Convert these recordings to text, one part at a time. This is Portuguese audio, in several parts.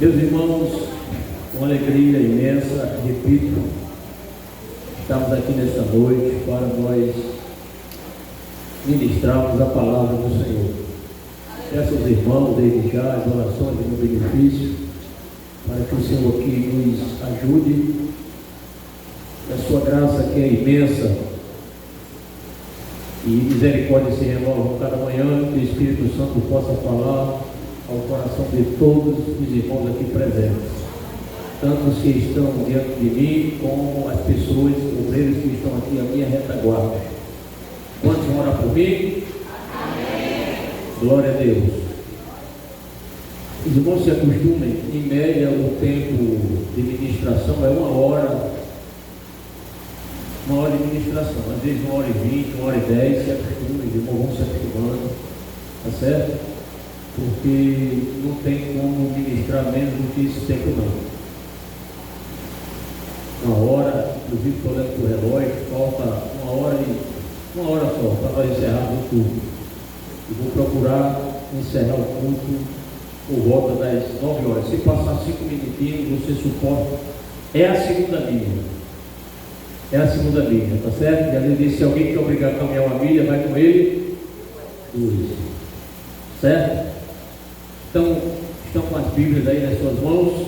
Meus irmãos, com alegria imensa, repito, estamos aqui nesta noite para nós ministrarmos a palavra do Senhor. Peço aos irmãos, desde já, as orações do meu benefício, para que o Senhor aqui nos ajude, a sua graça que é imensa e misericórdia se renova cada manhã, que o Espírito Santo possa falar ao coração de todos os irmãos aqui presentes, tanto os que estão diante de mim, como as pessoas, obreiros que estão aqui à minha retaguarda. Quantos vão orar por mim? Amém. Glória a Deus. Os irmãos se acostumem, em média o tempo de ministração é 1 hora de ministração, às vezes 1h20, 1h10, se acostumem, os irmãos vão se acostumando, tá certo? Porque não tem como ministrar menos do que esse tempo não. 1 hora, inclusive estou olhando para o relógio, falta 1 hora só para nós encerrarmos o culto. E vou procurar encerrar o culto por volta das 9 horas. Se passar 5 minutinhos, você suporta. É a segunda linha. É a segunda linha, tá certo? E além disso, se alguém quer obrigar a caminhar uma milha, vai com ele 2. Certo? Então, estão com as Bíblias aí nas suas mãos.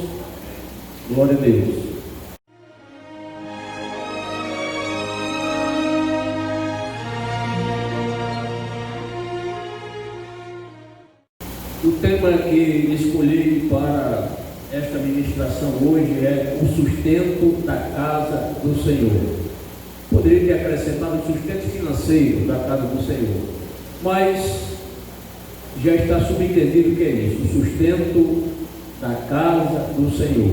Glória a Deus. O tema que escolhi para esta ministração hoje é o sustento da casa do Senhor. Poderia ter acrescentado o sustento financeiro da casa do Senhor, mas já está subentendido o que é isso, o sustento da casa do Senhor.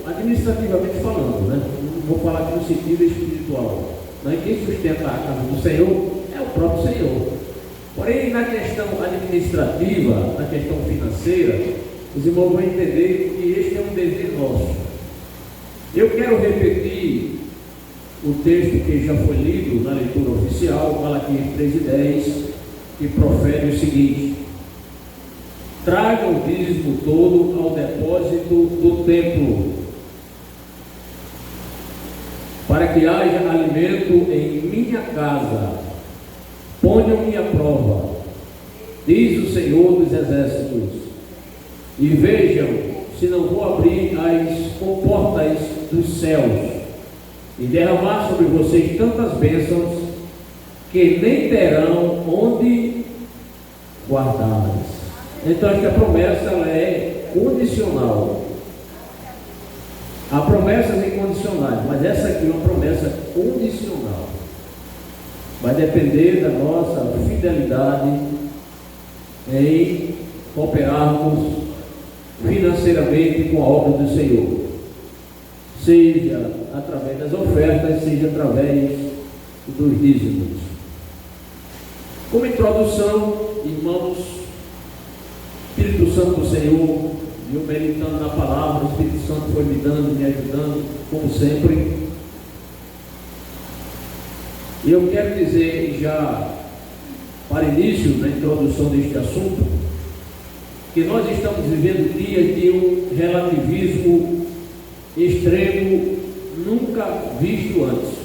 Administrativamente falando, né? Não vou falar aqui no sentido espiritual, mas quem sustenta a casa do Senhor é o próprio Senhor. Porém, na questão administrativa, na questão financeira, os irmãos vão entender que este é um dever nosso. Eu quero repetir o texto que já foi lido na leitura oficial, Malaquias 3:10, que profere o seguinte: traga o dízimo todo ao depósito do templo, para que haja alimento em minha casa. Ponham-me à prova, diz o Senhor dos Exércitos, e vejam se não vou abrir as comportas dos céus e derramar sobre vocês tantas bênçãos que nem terão onde guardá-las. Então esta promessa ela é condicional. Há promessas incondicionais, mas essa aqui é uma promessa condicional. Vai depender da nossa fidelidade em cooperarmos financeiramente com a obra do Senhor, seja através das ofertas, seja através dos dízimos. Como introdução, irmãos, Espírito Santo do Senhor, eu meditando na palavra, o Espírito Santo foi me dando, me ajudando, como sempre. E eu quero dizer já, para início, na introdução deste assunto, que nós estamos vivendo dias de um relativismo extremo, nunca visto antes.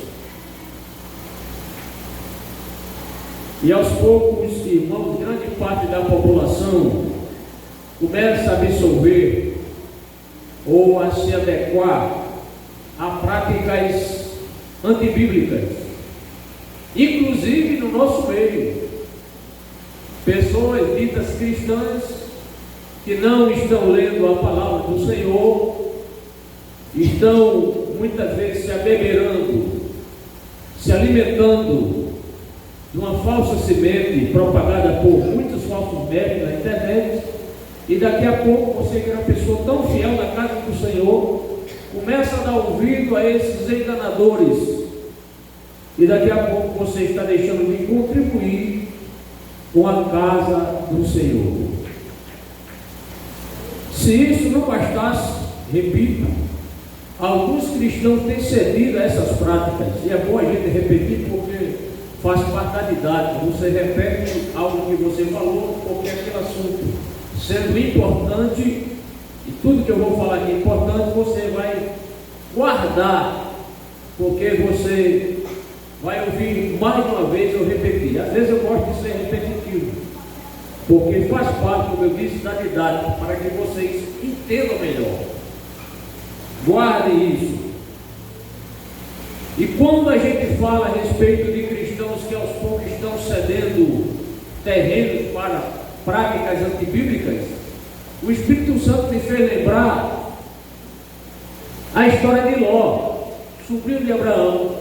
E aos poucos, irmãos, grande parte da população começa a absorver ou a se adequar a práticas antibíblicas, inclusive no nosso meio. Pessoas ditas cristãs que não estão lendo a palavra do Senhor, estão muitas vezes se abeberando, se alimentando de uma falsa semente propagada por muitos falsos médicos na internet, e daqui a pouco você, que é uma pessoa tão fiel na casa do Senhor, começa a dar ouvido a esses enganadores, e daqui a pouco você está deixando de contribuir com a casa do Senhor. Se isso não bastasse, repito, alguns cristãos têm cedido a essas práticas, e é bom a gente repetir porque faz parte da didática. Você repete algo que você falou, porque aquele assunto sendo importante, e tudo que eu vou falar aqui é importante, você vai guardar, porque você vai ouvir mais uma vez eu repetir. Às vezes eu gosto de ser repetitivo, porque faz parte, como eu disse, da didática, para que vocês entendam melhor. Guardem isso. E quando a gente fala a respeito de cristãos que aos poucos estão cedendo terrenos para práticas antibíblicas, o Espírito Santo me fez lembrar a história de Ló, sobrinho de Abraão,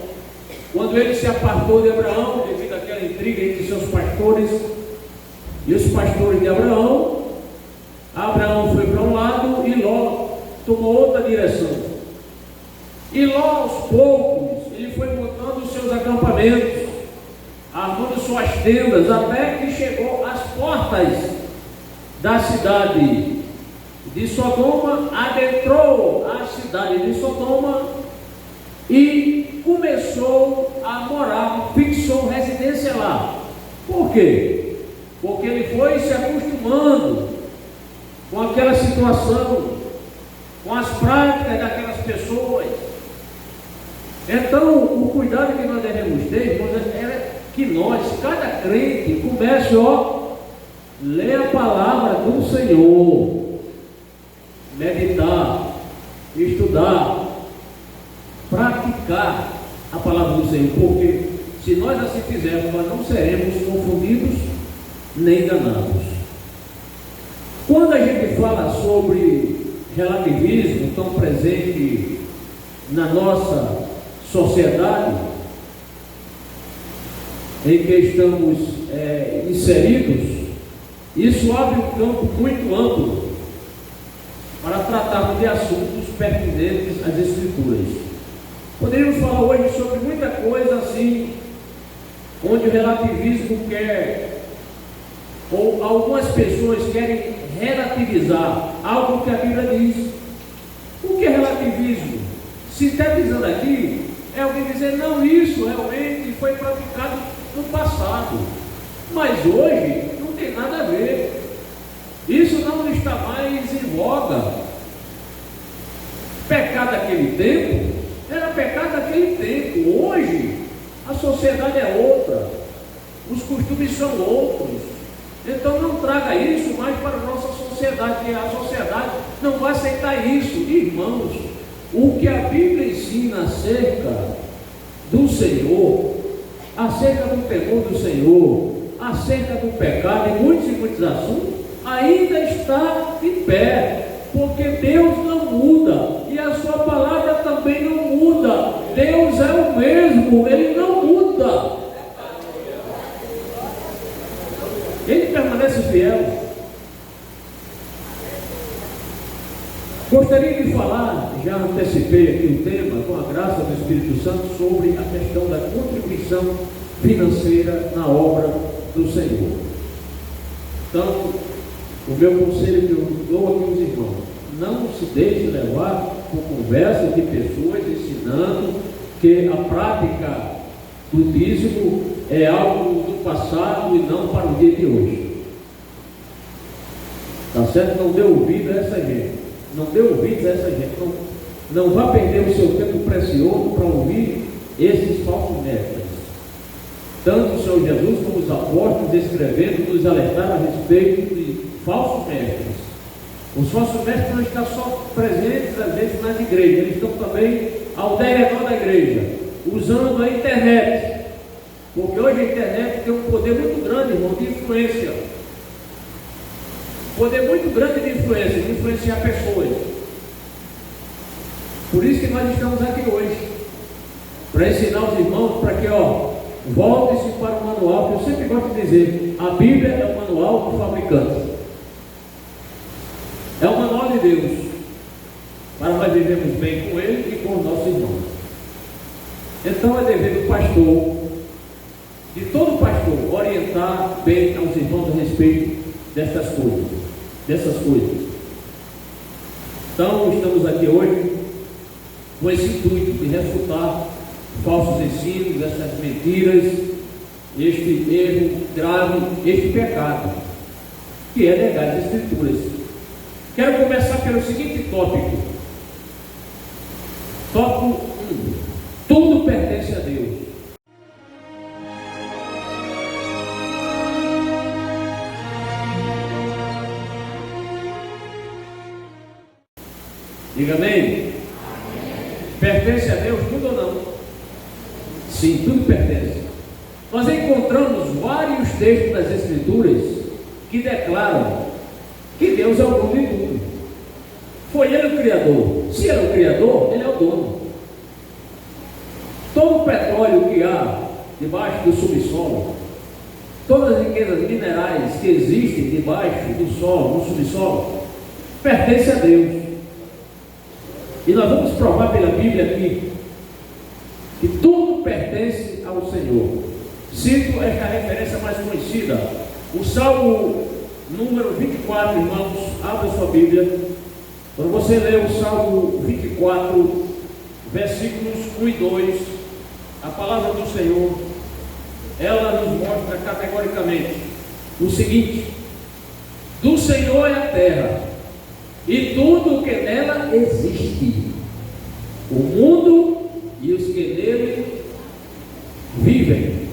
quando ele se apartou de Abraão, devido àquela intriga entre seus pastores e os pastores de Abraão. Abraão foi para um lado e Ló tomou outra direção. E Ló, aos poucos, ele foi montando os seus acampamentos, armando suas tendas, até que chegou às portas da cidade de Sodoma, adentrou a cidade de Sodoma e começou a morar, fixou residência lá. Por quê? Porque ele foi se acostumando com aquela situação, com as práticas daquelas pessoas. Então, o cuidado que nós devemos ter, irmãos, é que nós, cada crente, comece a ler a palavra do Senhor, meditar, estudar, praticar a palavra do Senhor, porque se nós assim fizermos, nós não seremos confundidos nem enganados. Quando a gente fala sobre relativismo tão presente na nossa sociedade em que estamos inseridos, isso abre um campo muito amplo para tratarmos de assuntos pertinentes às Escrituras. Poderíamos falar hoje sobre muita coisa assim, onde o relativismo quer, ou algumas pessoas querem relativizar algo que a Bíblia diz. O que é relativismo? Sintetizando aqui, é alguém dizer, não, isso realmente foi praticado no passado, mas hoje não tem nada a ver, isso não está mais em voga. Pecado daquele tempo era pecado daquele tempo, hoje a sociedade é outra, os costumes são outros. Então não traga isso mais para a nossa sociedade, porque a sociedade não vai aceitar isso. Irmãos, o que a Bíblia ensina acerca do Senhor, acerca do temor do Senhor, acerca do pecado e muitos assuntos, ainda está em pé, porque Deus não muda e a sua palavra também não muda. Deus é o mesmo, Ele não muda, Ele permanece fiel. Gostaria de falar, já antecipei aqui o tema, com a graça do Espírito Santo, sobre a questão da contribuição financeira na obra do Senhor. Então, o meu conselho que eu dou aqui aos irmãos, não se deixe levar por conversas de pessoas ensinando que a prática do dízimo é algo do passado e não para o dia de hoje. Tá certo? Não dê ouvido a essa gente. Não dê ouvido a essa gente. Não vá perder o seu tempo precioso para ouvir esses falsos mestres. Tanto o Senhor Jesus como os apóstolos escrevendo nos alertaram a respeito de falsos mestres. Os falsos mestres não estão só presentes às vezes nas igrejas, eles estão também ao redor da igreja, usando a internet, porque hoje a internet tem um poder muito grande, irmão, de influência. Poder muito grande de influência, de influenciar pessoas. Por isso que nós estamos aqui hoje, para ensinar os irmãos para que, volte-se para o manual, que eu sempre gosto de dizer, a Bíblia é o manual do fabricante. É o manual de Deus, para nós vivermos bem com Ele e com os nossos irmãos. Então é dever do pastor, de todo pastor, orientar bem aos irmãos a respeito dessas coisas. Então estamos aqui hoje com esse intuito de refutar falsos ensinos, essas mentiras, este erro grave, este pecado. que é negar as Escrituras. Quero começar pelo seguinte tópico. Tópico 1. Tudo pertence a Deus. Diga amém. Pertence a Deus tudo ou não? Sim, tudo pertence. Nós encontramos vários textos das Escrituras que declaram que Deus é o dono de tudo. Foi Ele o Criador. Se Ele é o Criador, Ele é o dono. Todo o petróleo que há debaixo do subsolo, todas as riquezas minerais que existem debaixo do solo, no subsolo, pertence a Deus. E nós vamos provar pela Bíblia aqui que tudo pertence ao Senhor. Cito esta referência mais conhecida, o Salmo número 24, irmãos, abra sua Bíblia. Quando você lê o Salmo 24, versículos 1 e 2, a palavra do Senhor, ela nos mostra categoricamente o seguinte: do Senhor é a terra e tudo o que nela existe, o mundo e os que nele vivem.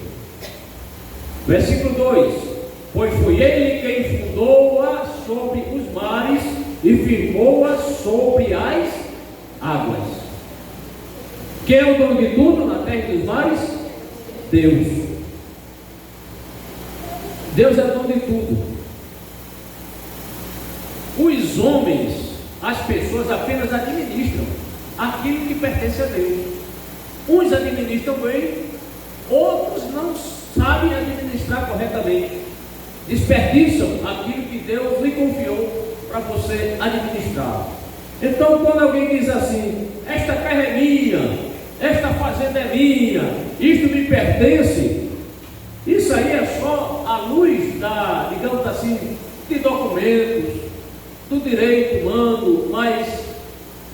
Versículo 2: pois foi Ele quem fundou-a sobre os mares e firmou-a sobre as águas. Quem é o dono de tudo na terra e dos mares? Deus. Deus é o dono de tudo. Os homens, as pessoas apenas administram aquilo que pertence a Deus. Uns administram bem, outros não sabem administrar corretamente, desperdiçam aquilo que Deus lhe confiou para você administrar. Então, quando alguém diz assim: esta terra é minha, esta fazenda é minha, isto me pertence, isso aí é só à luz da, digamos assim, de documentos, do direito humano, mas,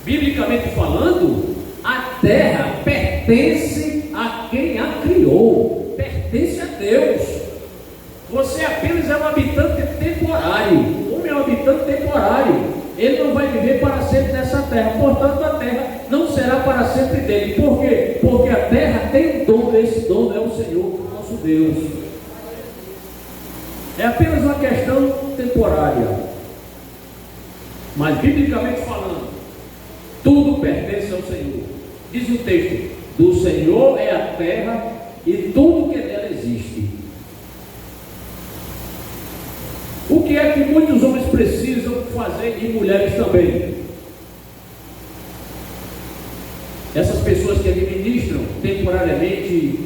biblicamente falando, a terra pertence a quem a criou, pertence a Deus. Você apenas é um habitante temporário. O homem é um habitante temporário. Ele não vai viver para sempre nessa terra. Portanto, a terra não será para sempre dele. Por quê? Porque a terra tem um dono. Esse dono é o Senhor, nosso Deus. É apenas uma questão temporária. Mas, biblicamente falando, tudo pertence ao Senhor. Diz o texto: do Senhor é a terra e tudo que nela existe. O que é que muitos homens precisam fazer, e mulheres também? Essas pessoas que administram temporariamente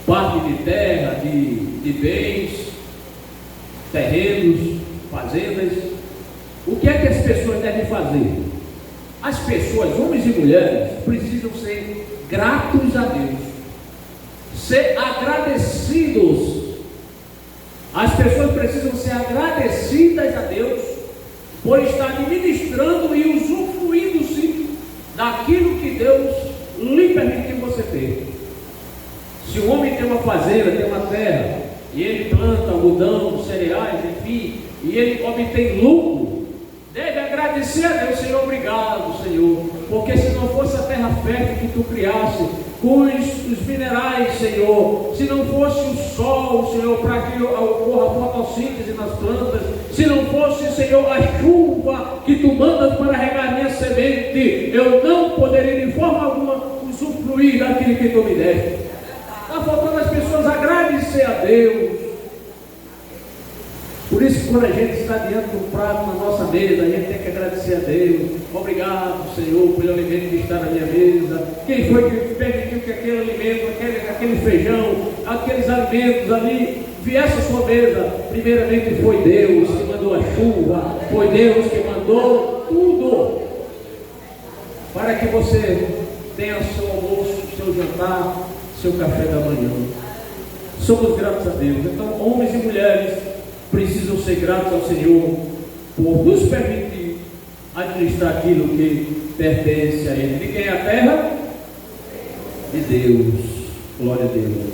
parte de terra, de bens, terrenos, fazendas. O que é que as pessoas devem fazer? As pessoas, homens e mulheres, precisam ser gratos a Deus, ser agradecidos. As pessoas precisam ser agradecidas a Deus por estar administrando e usufruindo-se daquilo que Deus lhe permitiu você ter. Se o homem tem uma fazenda, tem uma terra, e ele planta algodão, cereais, enfim, e ele obtém lucro, deve agradecer a Deus: Senhor, obrigado, Senhor, porque se não fosse a terra fértil que tu criaste, com os minerais, Senhor, se não fosse o sol, Senhor, para que ocorra a fotossíntese nas plantas, se não fosse, Senhor, a chuva que tu mandas para regar minha semente, eu não poderia de forma alguma usufruir daquilo que tu me deste. Está faltando as pessoas agradecer a Deus. Por isso, quando a gente está diante do prato na nossa mesa, a gente tem que agradecer a Deus. Obrigado, Senhor, pelo alimento que está na minha mesa. Quem foi que permitiu que aquele alimento, aquele feijão, aqueles alimentos ali viesse à sua mesa? Primeiramente foi Deus que mandou a chuva, foi Deus que mandou tudo para que você tenha seu almoço, seu jantar, seu café da manhã. Somos gratos a Deus. Então, homens e mulheres precisam ser gratos ao Senhor por nos permitir administrar aquilo que pertence a Ele. De quem é a terra? De Deus. Glória a Deus.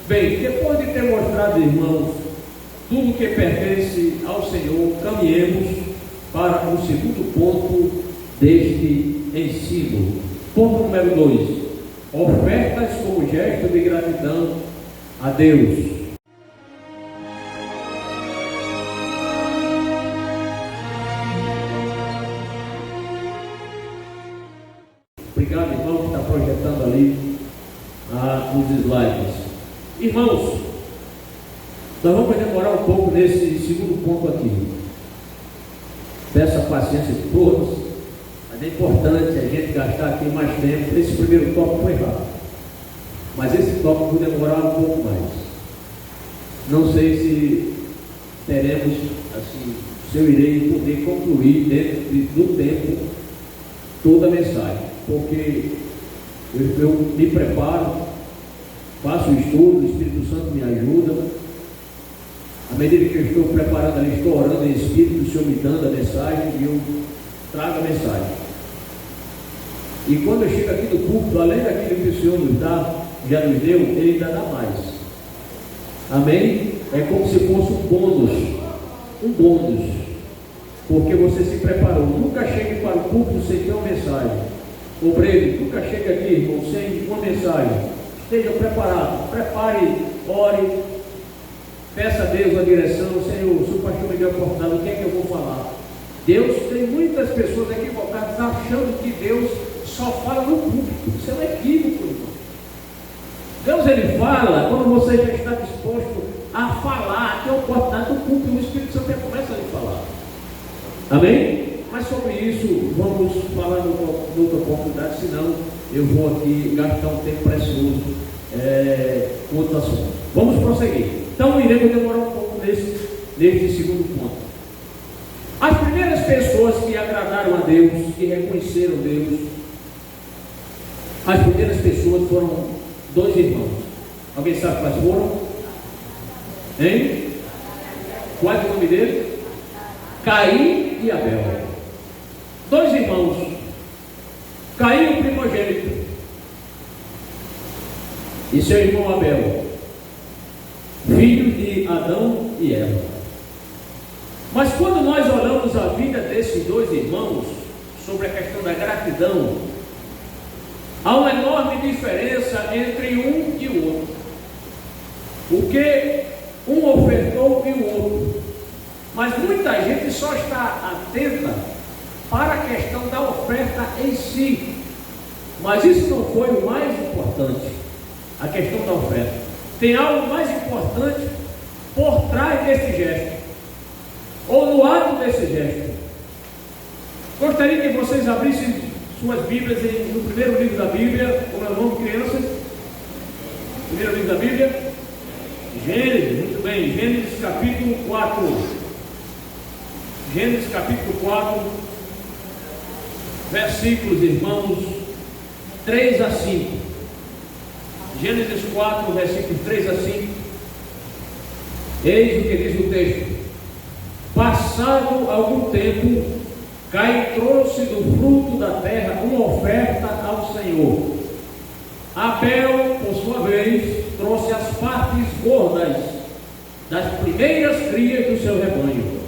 Bem, depois de ter mostrado, irmãos, tudo que pertence ao Senhor, caminhemos para o segundo ponto deste ensino. Ponto número 2: ofertas como gesto de gratidão a Deus. Obrigado, irmão, que está projetando ali os slides. Irmãos, nós vamos demorar um pouco nesse segundo ponto aqui. Peço a paciência de todos, mas é importante a gente gastar aqui mais tempo. Esse primeiro tópico foi rápido, mas esse tópico vai demorar um pouco mais. Não sei se teremos, assim, se eu irei poder concluir dentro do tempo toda a mensagem, porque eu me preparo, faço o estudo, o Espírito Santo me ajuda. À medida que eu estou preparando ali, estou orando em Espírito, o Senhor me dando a mensagem e eu trago a mensagem. E quando eu chego aqui no púlpito, além daquilo que o Senhor nos dá, já nos deu, Ele ainda dá mais. Amém? É como se fosse um bônus, porque você se preparou. Nunca chegue para o púlpito sem ter uma mensagem. Obreiro, nunca chegue aqui, irmão, sem uma mensagem. Esteja preparado, prepare, ore, peça a Deus a direção. Senhor, se o pastor me der a oportunidade, o que é que eu vou falar? Deus, tem muitas pessoas equivocadas achando que Deus só fala no púlpito. Isso é um equívoco, irmão. Deus, Ele fala quando você já está disposto a falar, a ter a oportunidade do púlpito, o Espírito Santo já começa a lhe falar. Amém? Mas sobre isso vamos falar noutra oportunidade, senão eu vou aqui gastar um tempo precioso com outro assunto. Vamos prosseguir. Então iremos demorar um pouco nesse segundo ponto. As primeiras pessoas que agradaram a Deus, que reconheceram Deus, as primeiras pessoas foram 2 irmãos. Alguém sabe quais foram? Hein? Qual é o nome dele? Caim e Abel. 2 irmãos. Caim, o primogênito, e seu irmão Abel, filho de Adão e Eva. Mas quando nós olhamos a vida desses 2 irmãos, sobre a questão da gratidão, há uma enorme diferença entre um e o outro. Porque um ofertou e o outro. Mas muita gente só está atenta para a questão da oferta em si. Mas isso não foi o mais importante, a questão da oferta. Tem algo mais importante por trás desse gesto, ou no ato desse gesto. Gostaria que vocês abrissem suas Bíblias no primeiro livro da Bíblia. Como é o nome, crianças? Primeiro livro da Bíblia? Gênesis, muito bem. Gênesis capítulo 4. Gênesis capítulo 4, versículos, irmãos, 3 a 5. Gênesis 4, versículos 3 a 5. Eis o que diz o texto: passado algum tempo, Caim trouxe do fruto da terra uma oferta ao Senhor. Abel, por sua vez, trouxe as partes gordas das primeiras crias do seu rebanho.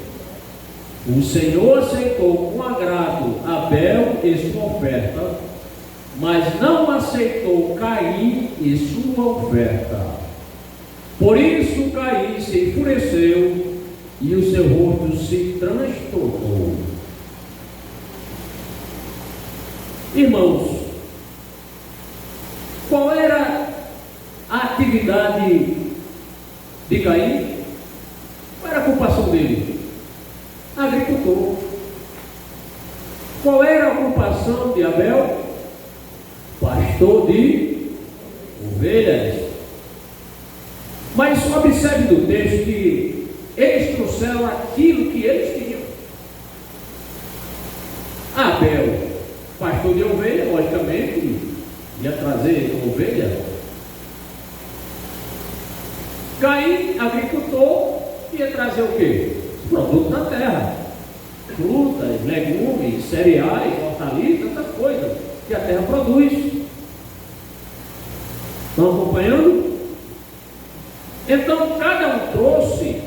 O Senhor aceitou com agrado Abel e sua oferta, mas não aceitou Caim e sua oferta. Por isso Caim se enfureceu e o seu rosto se transtornou. Irmãos, qual era a atividade de Caim? Qual era a ocupação dele? Agricultor. Qual era a ocupação de Abel? Pastor de ovelhas. Mas observe do texto que eles trouxeram aquilo que eles tinham. Abel, pastor de ovelha, logicamente, ia trazer ovelha. Caim, agricultor, ia trazer o quê? Produto da terra, frutas, legumes, cereais, hortaliças, essas coisas que a terra produz. Estão acompanhando? Então cada um trouxe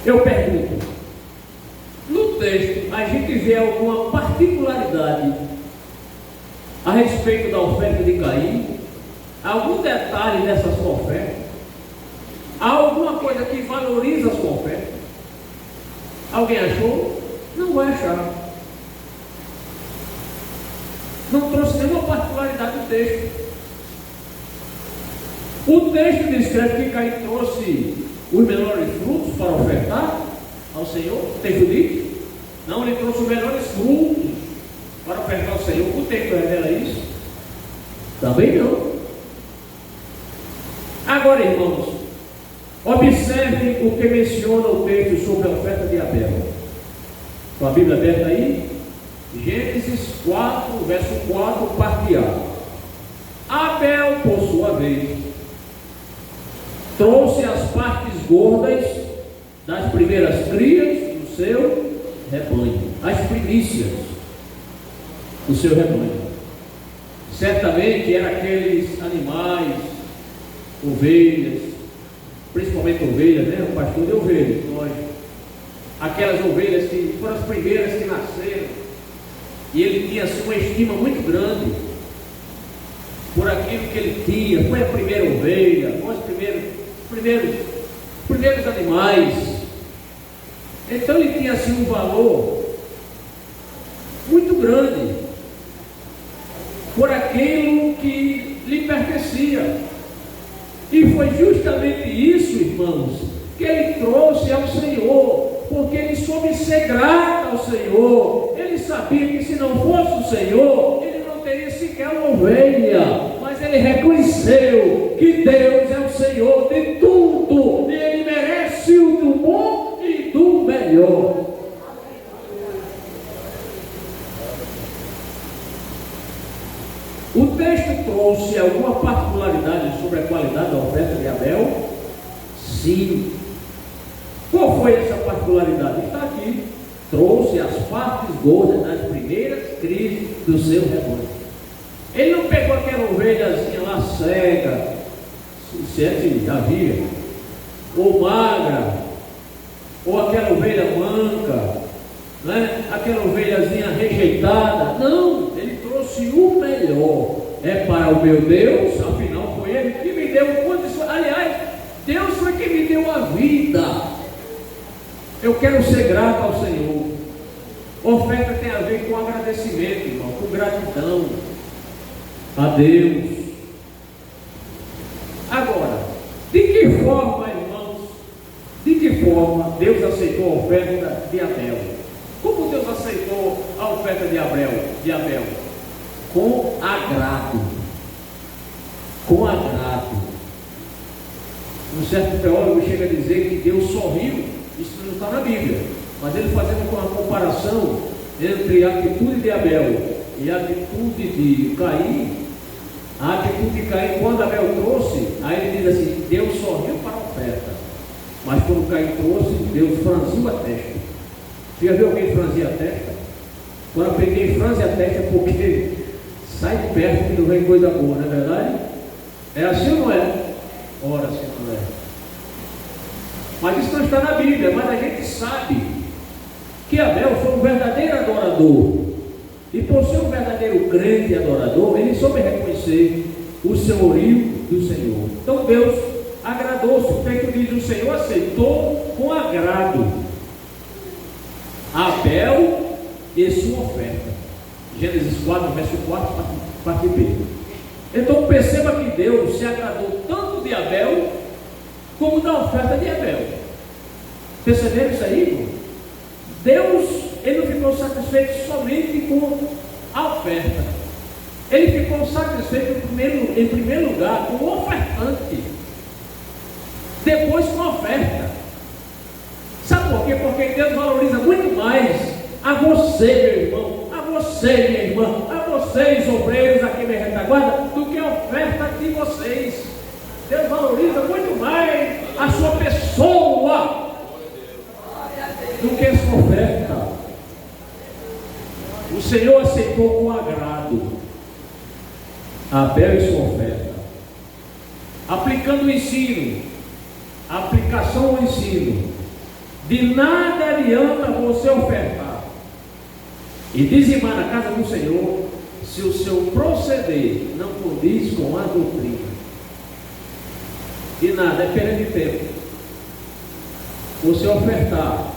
Eu pergunto, no texto a gente vê alguma particularidade a respeito da oferta de Caim? Algum detalhe dessa sua oferta? Há alguma coisa que valoriza a sua oferta? Alguém achou? Não vai achar. Não trouxe nenhuma particularidade do texto. O texto descreve que Caim trouxe os melhores frutos para ofertar ao Senhor. O texto diz? Não, ele trouxe os melhores frutos para ofertar ao Senhor. O texto revela isso? Também não. Agora, irmãos, observem o que menciona o texto sobre a oferta de Abel. Com a Bíblia aberta aí? Gênesis 4, verso 4, parte A. Abel, por sua vez, trouxe as partes gordas das primeiras crias do seu rebanho, as primícias do seu rebanho. Certamente eram aqueles animais, ovelhas, principalmente ovelhas, né? O pastor de ovelhas, lógico. Aquelas ovelhas que foram as primeiras que nasceram. E ele tinha assim, uma estima muito grande por aquilo que ele tinha. Foi a primeira ovelha, foi os primeiros animais. Então ele tinha assim um valor muito grande por aquilo que lhe pertencia. E foi justamente isso, irmãos, que ele trouxe ao Senhor, porque ele soube ser grato ao Senhor. Ele sabia que se não fosse o Senhor, ele não teria sequer uma ovelha, mas ele reconheceu que Deus é o Senhor de tudo, e ele merece o do bom e do melhor. O texto trouxe alguma particularidade sobre a qualidade da oferta de Abel? Sim. Qual foi essa particularidade? Está aqui. Trouxe as partes gordas das primeiras crias do seu rebanho. Ele não pegou aquela ovelhazinha lá cega, se é que havia, ou magra, ou aquela ovelha manca, né? Aquela ovelhazinha rejeitada. Não, ele trouxe o melhor. É para o meu Deus, afinal foi ele que me deu condições. Aliás, Deus foi quem me deu a vida. Eu quero ser grato ao Senhor. Oferta tem a ver com agradecimento, irmão, com gratidão a Deus. Agora, de que forma, irmãos, de que forma Deus aceitou a oferta de Abel? Como Deus aceitou a oferta de Abel? Com agrado. Com agrado. Um certo teólogo chega a dizer que Deus sorriu. Isso não está na Bíblia, mas ele fazendo uma comparação entre a atitude de Abel e a atitude de Caim. A atitude de Caim, quando Abel trouxe, aí ele diz assim: Deus sorriu para a oferta, mas quando Caim trouxe, Deus franziu a testa. Você já viu alguém franzir a testa? Quando eu peguei franze a testa, é porque sai de perto que não vem coisa boa, não é verdade? É assim ou não é? Ora, se não é. Mas isso não está na Bíblia, mas a gente sabe que Abel foi um verdadeiro adorador. E por ser um verdadeiro crente e adorador, ele soube reconhecer o senhorio do Senhor. Então Deus agradou-se. O texto diz: o Senhor aceitou com agrado Abel e sua oferta. Gênesis 4, verso 4, parte B. Então perceba que Deus se agradou tanto de Abel como da oferta de Abel. Perceberam isso aí, irmão? Deus, ele não ficou satisfeito somente com a oferta. Ele ficou satisfeito em primeiro lugar com o ofertante, depois com a oferta. Sabe por quê? Porque Deus valoriza muito mais a você, meu irmão, a você, minha irmã, a vocês, obreiros aqui na retaguarda, do que a oferta de vocês. Deus valoriza muito mais a sua pessoa do que a sua oferta. O Senhor aceitou com agrado Abel e sua oferta, aplicando o ensino, a aplicação ao ensino De nada adianta você ofertar e dizimar na casa do Senhor se o seu proceder não condiz com a doutrina. De nada, é perda de tempo você ofertar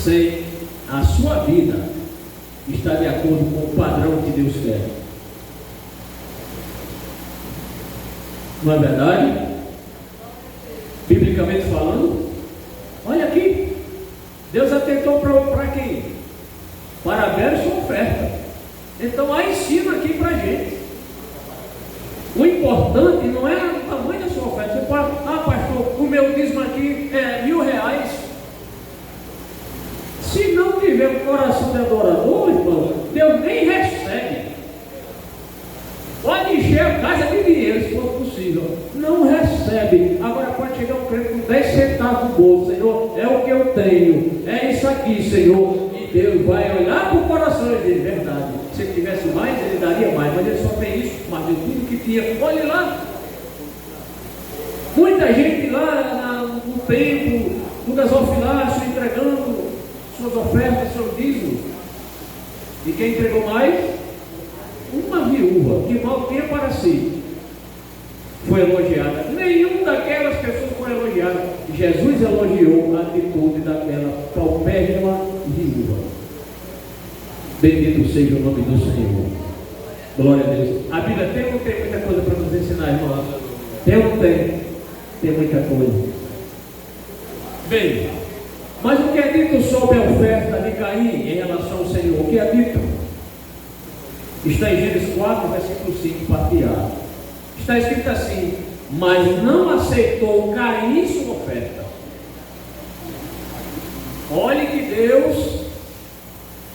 sem a sua vida estar de acordo com o padrão que Deus quer. Não é verdade? Biblicamente falando, olha aqui, Deus atentou para quem? Para ver sua oferta. Então há ensino aqui para a gente. O importante não é o tamanho da sua oferta. Você pode, pastor, o meu dízimo aqui é R$1.000. Se não tiver um coração de adorador, irmão, Deus nem recebe. Pode encher a casa de dinheiro, se for possível. Não recebe. Agora pode chegar um crente com 10 centavos no bolso. Senhor, é o que eu tenho. É isso aqui, Senhor. E Deus vai olhar para o coração e dizer, verdade. Se ele tivesse mais, ele daria mais. Mas ele só tem isso. Mas deu tudo que tinha. Olhe lá. Muita gente lá no templo, no gasofilácio, entregando suas ofertas, seus dízimos. E quem entregou mais? Uma viúva que mal tinha para si foi elogiada. Nenhuma daquelas pessoas foi elogiada. Jesus elogiou a atitude daquela paupérrima viúva. Bendito seja o nome do Senhor. Glória a Deus. A Bíblia tem ou não tem muita coisa para nos ensinar, irmãos? Tem ou não tem? Tem muita coisa. Bem, mas o que é dito sobre a oferta de Caim em relação ao Senhor? O que é dito? Está em Gênesis 4, versículo 5, parte A. Está escrito assim: mas não aceitou Caim sua oferta. Olhe que Deus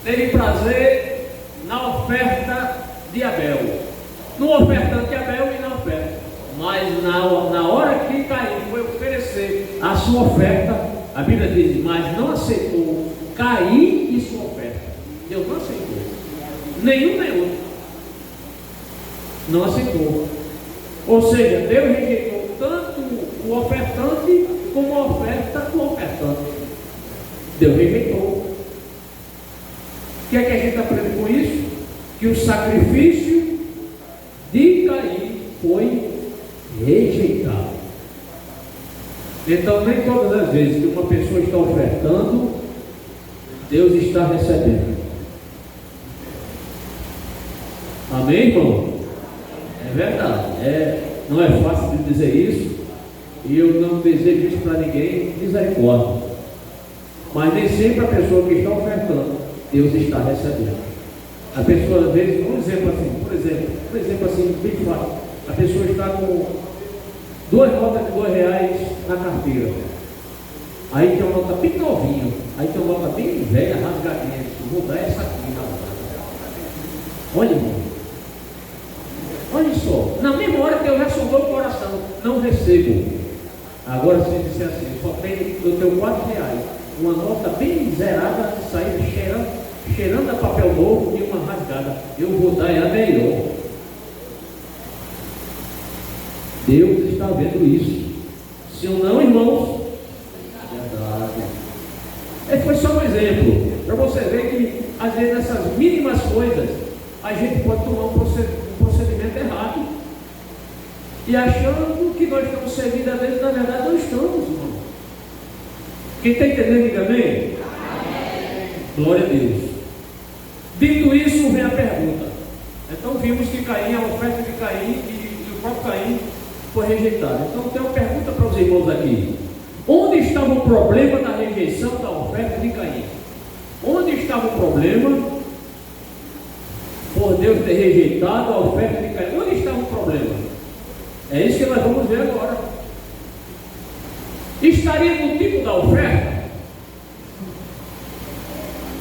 teve prazer na oferta de Abel, no ofertante de Abel e na oferta. Mas na hora que Caim foi oferecer a sua oferta, a Bíblia diz, mas não aceitou Caim e sua oferta. Deus não aceitou. Nenhum nem outro. Não aceitou. Ou seja, Deus rejeitou tanto o ofertante como a oferta do ofertante. Deus rejeitou. O que é que a gente aprende com isso? Que o sacrifício de Caim foi rejeitado. Então, nem todas as vezes que uma pessoa está ofertando, Deus está recebendo. Amém, irmão? É verdade. Não é fácil de dizer isso, e eu não desejo isso para ninguém, misericórdia. Mas nem sempre a pessoa que está ofertando, Deus está recebendo. A pessoa, às vezes, por exemplo assim, bem fácil. A pessoa está com 2 notas de R$2 na carteira. Aí tem uma nota bem novinha, aí tem uma nota bem velha, rasgadinha. Vou dar essa aqui, rapaz. Olha, irmão. Olha só, na mesma hora que Deus ressondou o coração, não recebo. Agora se disser assim, só tem, eu tenho R$4, uma nota bem zerada, saindo cheirando a papel novo e uma rasgada. Eu vou dar a melhor. Deus está vendo isso. Se ou não, irmãos? Verdade. Foi só um exemplo, para você ver que às vezes essas mínimas coisas a gente pode tomar um procedimento errado e achando que nós estamos servindo, às vezes na verdade não estamos, irmão. Quem está entendendo, diga amém? Amém. Glória a Deus. Dito isso, vem a pergunta. Então vimos que Caim, a oferta de Caim e o próprio Caim foi rejeitado. Então tem uma pergunta para os irmãos aqui: onde estava o problema da rejeição da oferta de Caim? Onde estava o problema por Deus ter rejeitado a oferta de Caim? Onde estava o problema? É isso que nós vamos ver agora. Estaria no tipo da oferta?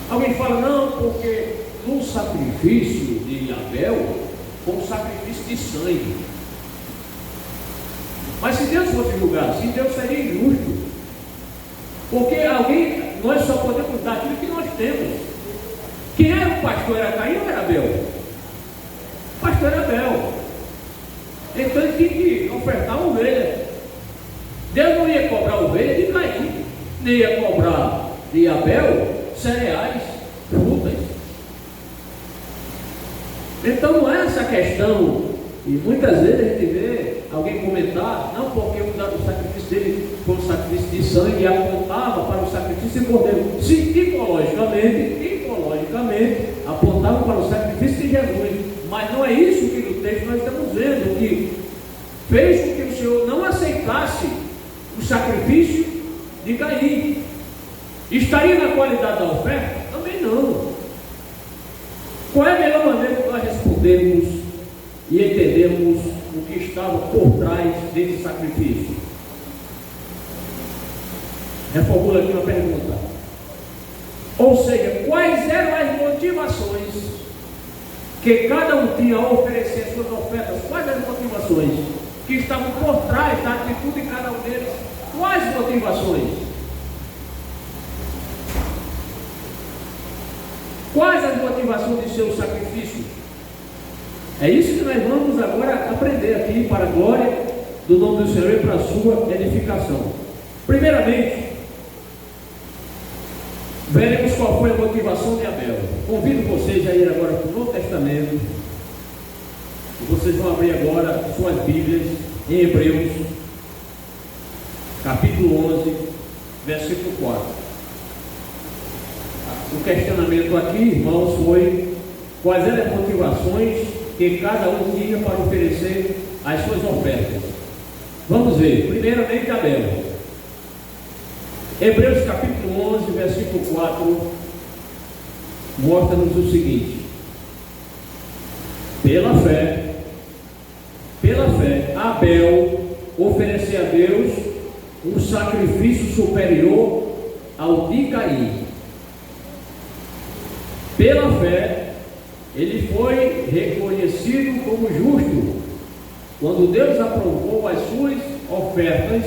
Alguém fala, não, porque no sacrifício de Abel foi um sacrifício de sangue. Mas se Deus fosse julgar assim, Deus seria injusto. Porque nós só podemos dar aquilo que nós temos. Quem era o pastor? Era Caim ou era Abel? O pastor era Abel. Então ele tinha que ofertar uma ovelha. Deus não ia cobrar a ovelha de Caim. nem ia cobrar de Abel cereais, frutas. Então não é essa questão, e muitas vezes a gente vê alguém comentar, não, porque o sacrifício dele foi um sacrifício de sangue e apontava para o sacrifício de cordeiro. Sim, tipologicamente apontava para o sacrifício de Jesus, mas não é isso que no texto nós estamos vendo, que fez com que o Senhor não aceitasse o sacrifício de Caim. Estaria na qualidade da oferta? Também não. Qual é a melhor maneira de nós respondermos e entendermos o que estava por trás desse sacrifício? Reformula aqui uma pergunta. Ou seja, quais eram as motivações que cada um tinha a oferecer as suas ofertas? Quais eram as motivações que estavam por trás da atitude de cada um deles? Quais motivações? Quais as motivações de seu sacrifício? É isso que nós vamos agora aprender aqui para a glória do nome do Senhor e para a sua edificação. Primeiramente, veremos qual foi a motivação de Abel. Convido vocês a ir agora para o Novo Testamento. E vocês vão abrir agora suas Bíblias em Hebreus, capítulo 11, versículo 4. O questionamento aqui, irmãos, foi quais eram as motivações que cada um tinha para oferecer as suas ofertas. Vamos ver, primeiramente Abel. Hebreus capítulo 11, versículo 4, mostra-nos o seguinte: pela fé, Abel ofereceu a Deus um sacrifício superior ao de Caim. Pela fé, ele foi reconhecido como justo quando Deus aprovou as suas ofertas.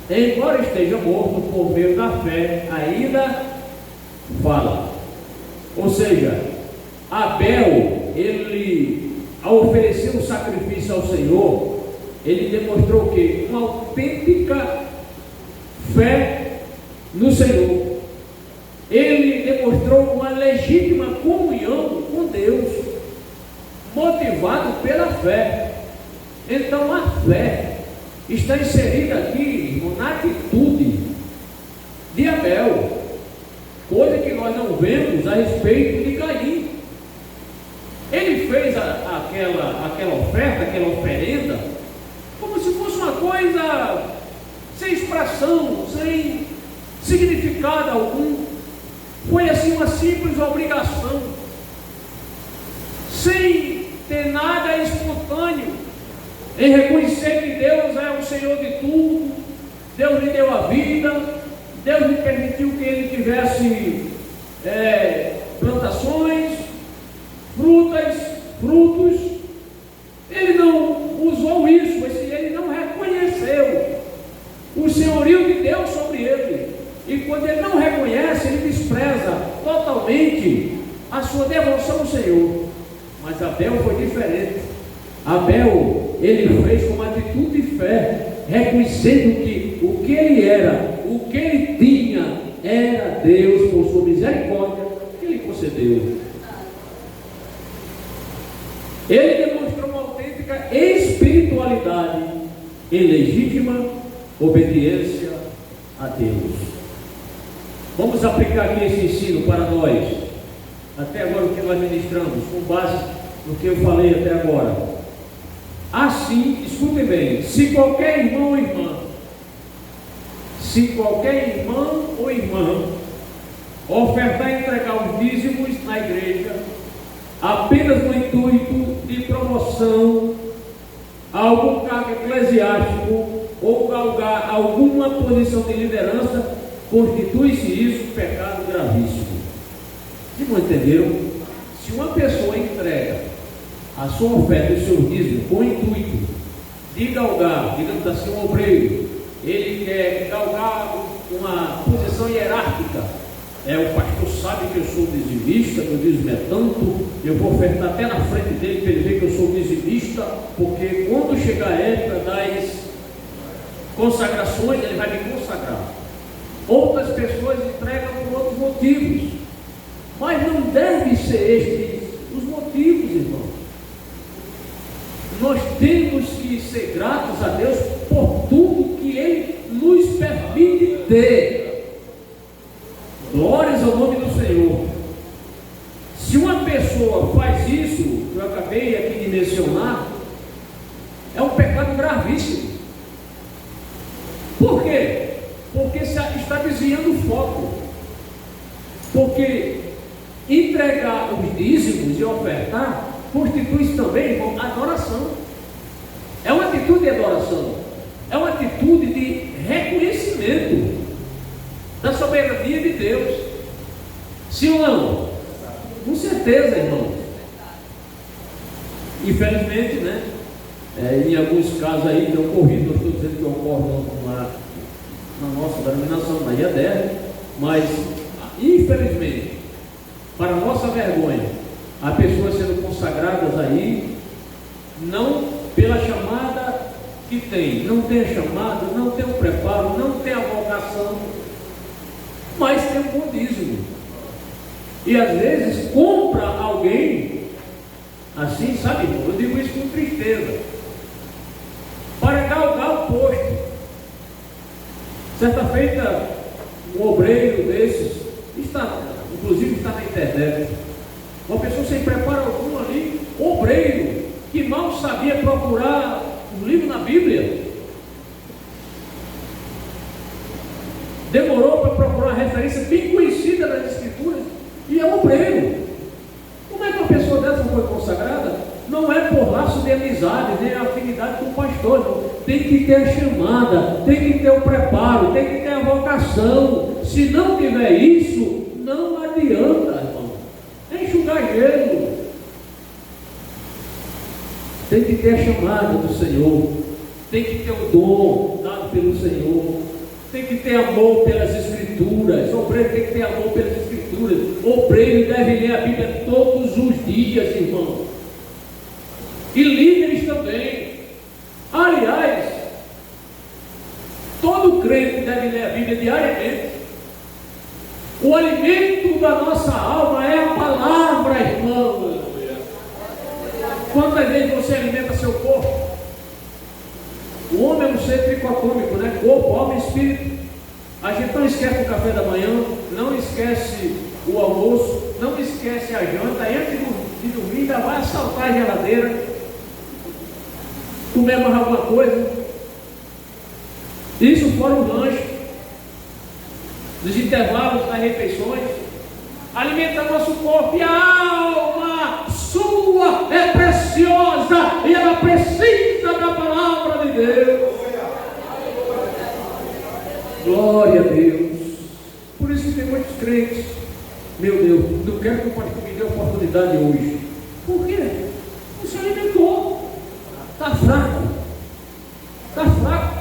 Embora esteja morto, por meio da fé ainda fala. Ou seja, Abel, ele, ao oferecer um sacrifício ao Senhor, ele demonstrou que uma autêntica fé no Senhor. Ele demonstrou uma legítima comunhão com Deus, motivado pela fé. Então a fé está inserida aqui, irmão, na atitude de Abel, coisa que nós não vemos a respeito de Caim. Ele fez aquela oferta, aquela oferenda, como se fosse uma coisa sem expressão, sem significado algum. Foi assim uma simples obrigação, sem ter nada espontâneo, em reconhecer que Deus é o Senhor de tudo. Deus lhe deu a vida, Deus lhe permitiu que ele tivesse plantações, frutos. Ele não usou isso, ele não reconheceu o senhorio de Deus sobre ele. E quando ele não reconhece, ele despreza totalmente a sua devoção ao Senhor. Mas Abel foi diferente. Abel, ele fez com uma atitude de fé, reconhecendo que o que ele era, o que ele tinha, era Deus, por sua misericórdia, que ele concedeu. Ele demonstrou uma autêntica espiritualidade em legítima obediência a Deus. Vamos aplicar aqui esse ensino para nós, até agora o que nós ministramos, com base no que eu falei até agora. Assim, escutem bem, se qualquer irmão ou irmã ofertar e entregar os dízimos na igreja, apenas no intuito de promoção a algum cargo eclesiástico ou galgar alguma posição de liderança, constitui-se isso pecado gravíssimo. Vocês não entenderam? Se uma pessoa entrega a sua oferta e o seu dízimo com o intuito de galgar, digamos assim, um obreiro, ele quer galgar uma posição hierárquica, o pastor sabe que eu sou dizimista, meu dízimo é tanto, eu vou ofertar até na frente dele para ele ver que eu sou dizimista, porque quando chegar a época das consagrações, ele vai me consagrar. Outras pessoas entregam por outros motivos. Mas não deve ser estes os motivos, irmãos. Nós temos que ser gratos a Deus por tudo que Ele nos permite ter. Glórias ao nome do Senhor. Se uma pessoa faz isso, que eu acabei aqui de mencionar, é um pecado gravíssimo. Por quê? Porque está desviando o foco. Porque entregar os dízimos e ofertar constitui também, irmão, adoração. É uma atitude de adoração. É uma atitude de reconhecimento da soberania de Deus. Sim ou não? Com certeza, irmão. Infelizmente, né? Em alguns casos aí tem ocorrido, não estou dizendo que ocorre na nossa denominação, na IADER, mas infelizmente, para nossa vergonha, há pessoas sendo consagradas aí, não pela chamada que tem, não tem a chamada, não tem o preparo, não tem a vocação, mas tem um bom dízimo. E às vezes compra alguém assim, sabe, irmão? Eu digo isso com tristeza, para galgar o posto. Certa feita, um obreiro desses, inclusive está na internet, uma pessoa sem preparo algum ali, obreiro, que mal sabia procurar um livro na Bíblia, demorou para procurar uma referência bem conhecida das Escrituras, e é obreiro. Como é que uma pessoa dessa foi consagrada? Não é por laço de amizade, nem afinidade com o pastor, não. Tem que ter a chamada, tem que ter o preparo, tem que ter a vocação. Se não tiver isso, não adianta, irmão. É enxugar gelo. Tem que ter a chamada do Senhor, tem que ter o dom dado pelo Senhor, tem que ter amor pelas Escrituras. O obreiro tem que ter amor pelas Escrituras. O obreiro deve ler a Bíblia todos os dias, irmão. E líderes também. Aliás, todo crente deve ler a Bíblia diariamente. O alimento da nossa alma é a palavra, irmão. Quantas vezes você alimenta seu corpo? O homem é um ser tricotômico, né? Corpo, alma e espírito. A gente não esquece o café da manhã, não esquece o almoço, não esquece a janta, e antes de dormir ainda vai assaltar a geladeira, comer mais alguma coisa. Isso fora o lanche, dos intervalos das refeições. Alimenta nosso corpo, e a alma sua é preciosa e ela precisa da palavra de Deus. Glória a Deus. Por isso que tem muitos crentes, meu Deus, não quero que o pastor me dê a oportunidade hoje. Por quê? Não se alimentou. Está fraco. Está fraco.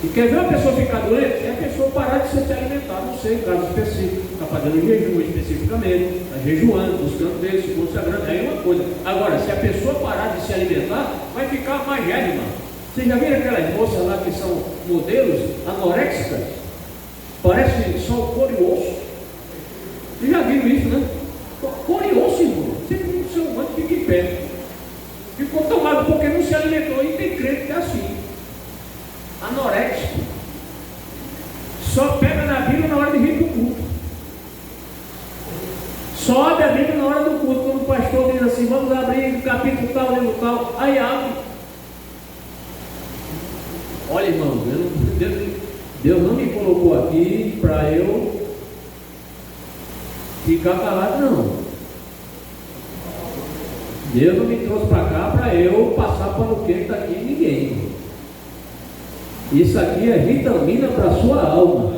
E quer ver uma pessoa ficar doente? É a pessoa parar de se alimentar. Não sei, caso específico. Está fazendo jejum especificamente, está jejuando, buscando Deus, se consagrando. Aí é uma coisa. Agora, se a pessoa parar de se alimentar, vai ficar magérrima. Vocês já viram aquelas moças lá que são modelos anoréxicas? Parece só o couro e osso. Vocês já viram isso, né? Couro e osso, irmão. Sempre que o ser humano fica em pé. Ficou tão magro porque não se alimentou. E tem crente que é assim. Anoréxico. Só pega na Bíblia na hora de vir para o culto. Só abre a Bíblia na hora do culto. Quando o pastor diz assim, vamos abrir o capítulo tal, livro tal. Aí abre. Olha, irmão, Deus não me colocou aqui para eu ficar calado, não. Deus não me trouxe para cá para eu passar pano quente aqui em ninguém. Isso aqui é vitamina para a sua alma.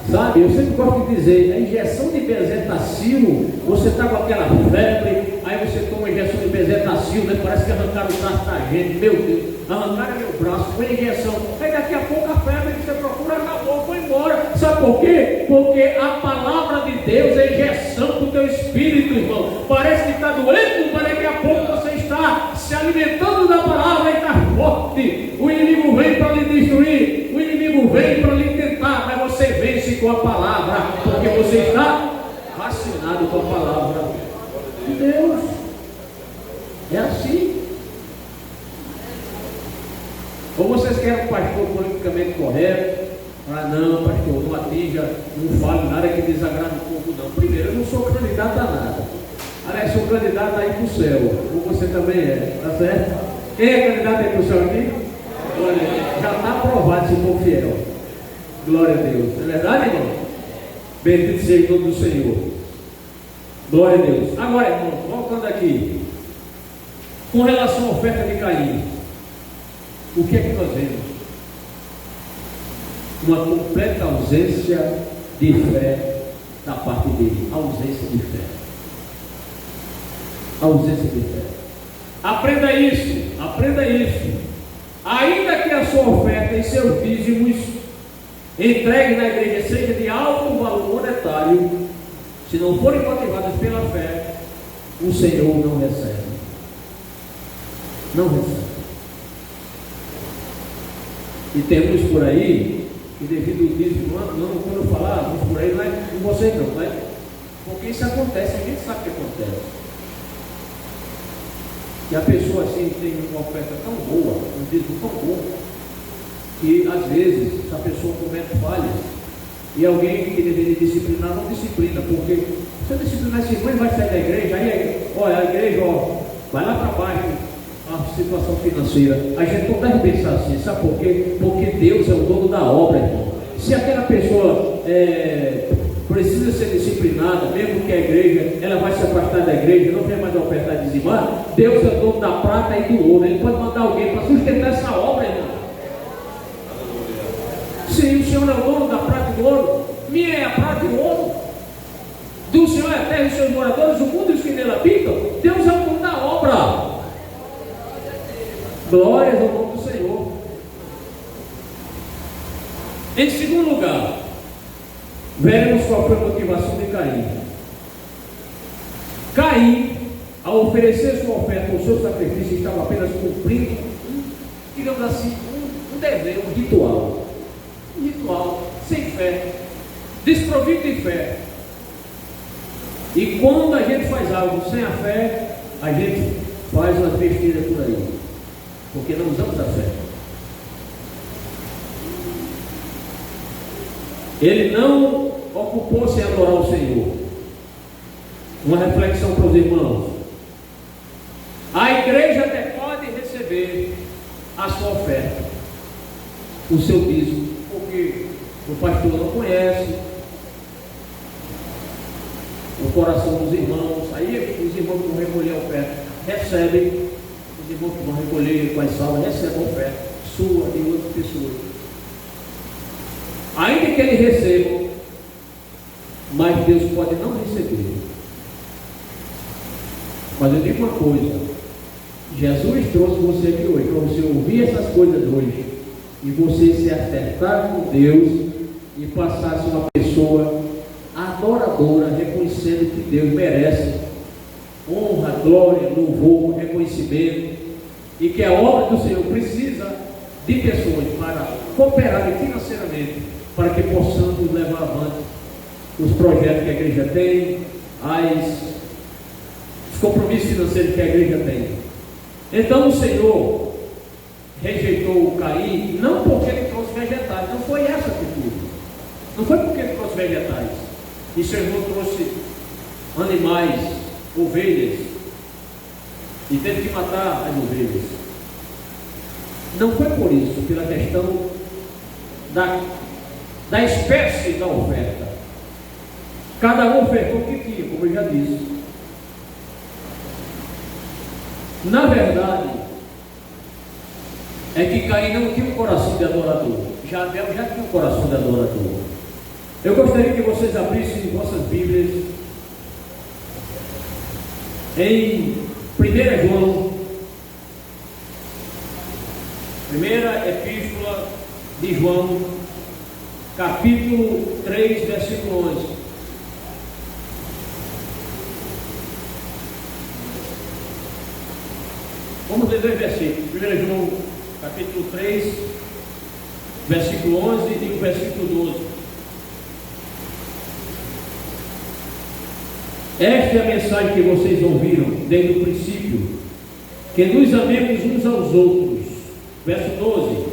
Sabe, eu sempre gosto de dizer, a injeção de bezetacil, você está com aquela febre, aí você toma a injeção de bezetacil, né? Parece que arrancaram o braço da gente, meu Deus, arrancaram meu braço, foi a injeção, aí daqui a pouco a febre que você procura acabou, foi embora. Sabe por quê? Porque a palavra de Deus é injeção para o teu espírito, irmão. Parece que está doendo, mas daqui a pouco você está se alimentando da palavra e está forte. O inimigo vem para lhe destruir, o inimigo vem para lhe com a palavra, porque você está vacinado com a palavra de Deus. É assim. Ou vocês querem um pastor politicamente correto? Ah, não, pastor, não atinja, não fale nada que desagrade o povo, não. Primeiro, eu não sou candidato a nada. Aliás, sou candidato a ir para o céu. Ou você também é, tá certo? Quem é candidato a ir para o céu aqui? Olha, já está aprovado se for fiel. Glória a Deus. Não é verdade, irmão? Bendito seja o nome do Senhor. Glória a Deus. Agora, irmão, voltando aqui. Com relação à oferta de Caim, o que é que nós vemos? Uma completa ausência de fé da parte dele. Ausência de fé. Ausência de fé. Aprenda isso. Aprenda isso. Ainda que a sua oferta e seus dízimos entregues na igreja seja de alto valor monetário, se não forem motivadas pela fé, o Senhor não recebe. Não recebe. E temos por aí, que devido ao dízimo, não quando eu falar, vamos por aí, não é com vocês não, não é? Porque isso acontece, a gente sabe o que acontece. E a pessoa assim tem uma oferta tão boa, um dízimo tão bom, que às vezes essa pessoa comete falhas, e alguém que deveria disciplinar não disciplina, porque se eu disciplinar esse irmão, ele vai sair da igreja, aí olha, a igreja, vai lá para baixo, a situação financeira. A gente não deve pensar assim, sabe por quê? Porque Deus é o dono da obra, irmão. Se aquela pessoa precisa ser disciplinada, mesmo que a igreja, ela vai se afastar da igreja, não quer mais ofertar e dizimar, Deus é o dono da prata e do ouro. Ele pode mandar alguém para sustentar essa obra, irmão. Sim, o Senhor é o dono da prata e do ouro. Minha é a prata e o ouro. Do Senhor é a terra e os seus moradores, o mundo e os que nele habitam. Deus é o dono da obra. Glórias ao nome do Senhor. Em segundo lugar, veremos qual foi a motivação de Caim. Caim, ao oferecer sua oferta, o seu sacrifício, estava apenas cumprindo digamos assim, um dever, um ritual. Um ritual sem fé, desprovido de fé. E quando a gente faz algo sem a fé, a gente faz umas besteiras por aí, porque não usamos a fé. Ele não ocupou-se em adorar o Senhor. Uma reflexão para os irmãos. A igreja até pode receber a sua oferta, o seu dízimo, porque o pastor não conhece o coração dos irmãos. Aí os irmãos que vão recolher a oferta recebem, os irmãos que vão recolher com as salvas recebem a oferta sua e outras pessoas. Ainda que ele receba, mas Deus pode não receber. Mas eu digo uma coisa: Jesus trouxe você aqui hoje para você ouvir essas coisas hoje e você se acertar com Deus e passar a ser uma pessoa adoradora, reconhecendo que Deus merece honra, glória, louvor, reconhecimento, e que a obra do Senhor precisa de pessoas para cooperarem financeiramente, para que possamos levar avante os projetos que a igreja tem, os compromissos financeiros que a igreja tem. Então o Senhor rejeitou o Caim, não porque ele trouxe vegetais, não foi essa atitude, não foi porque ele trouxe vegetais, e seu irmão trouxe animais, ovelhas, e teve que matar as ovelhas. Não foi por isso, pela questão da espécie da oferta. Cada um ofertou o que tinha, como eu já disse. Na verdade, é que Caim não tinha um coração de adorador. Abel já tinha um coração de adorador. Eu gostaria que vocês abrissem vossas Bíblias em 1 João, primeira epístola de João, capítulo 3, versículo 11. Vamos ler dois versículos. 1 João, capítulo 3, versículo 11 e o versículo 12. Esta é a mensagem que vocês ouviram desde o princípio, que nos amemos uns aos outros. Verso 12: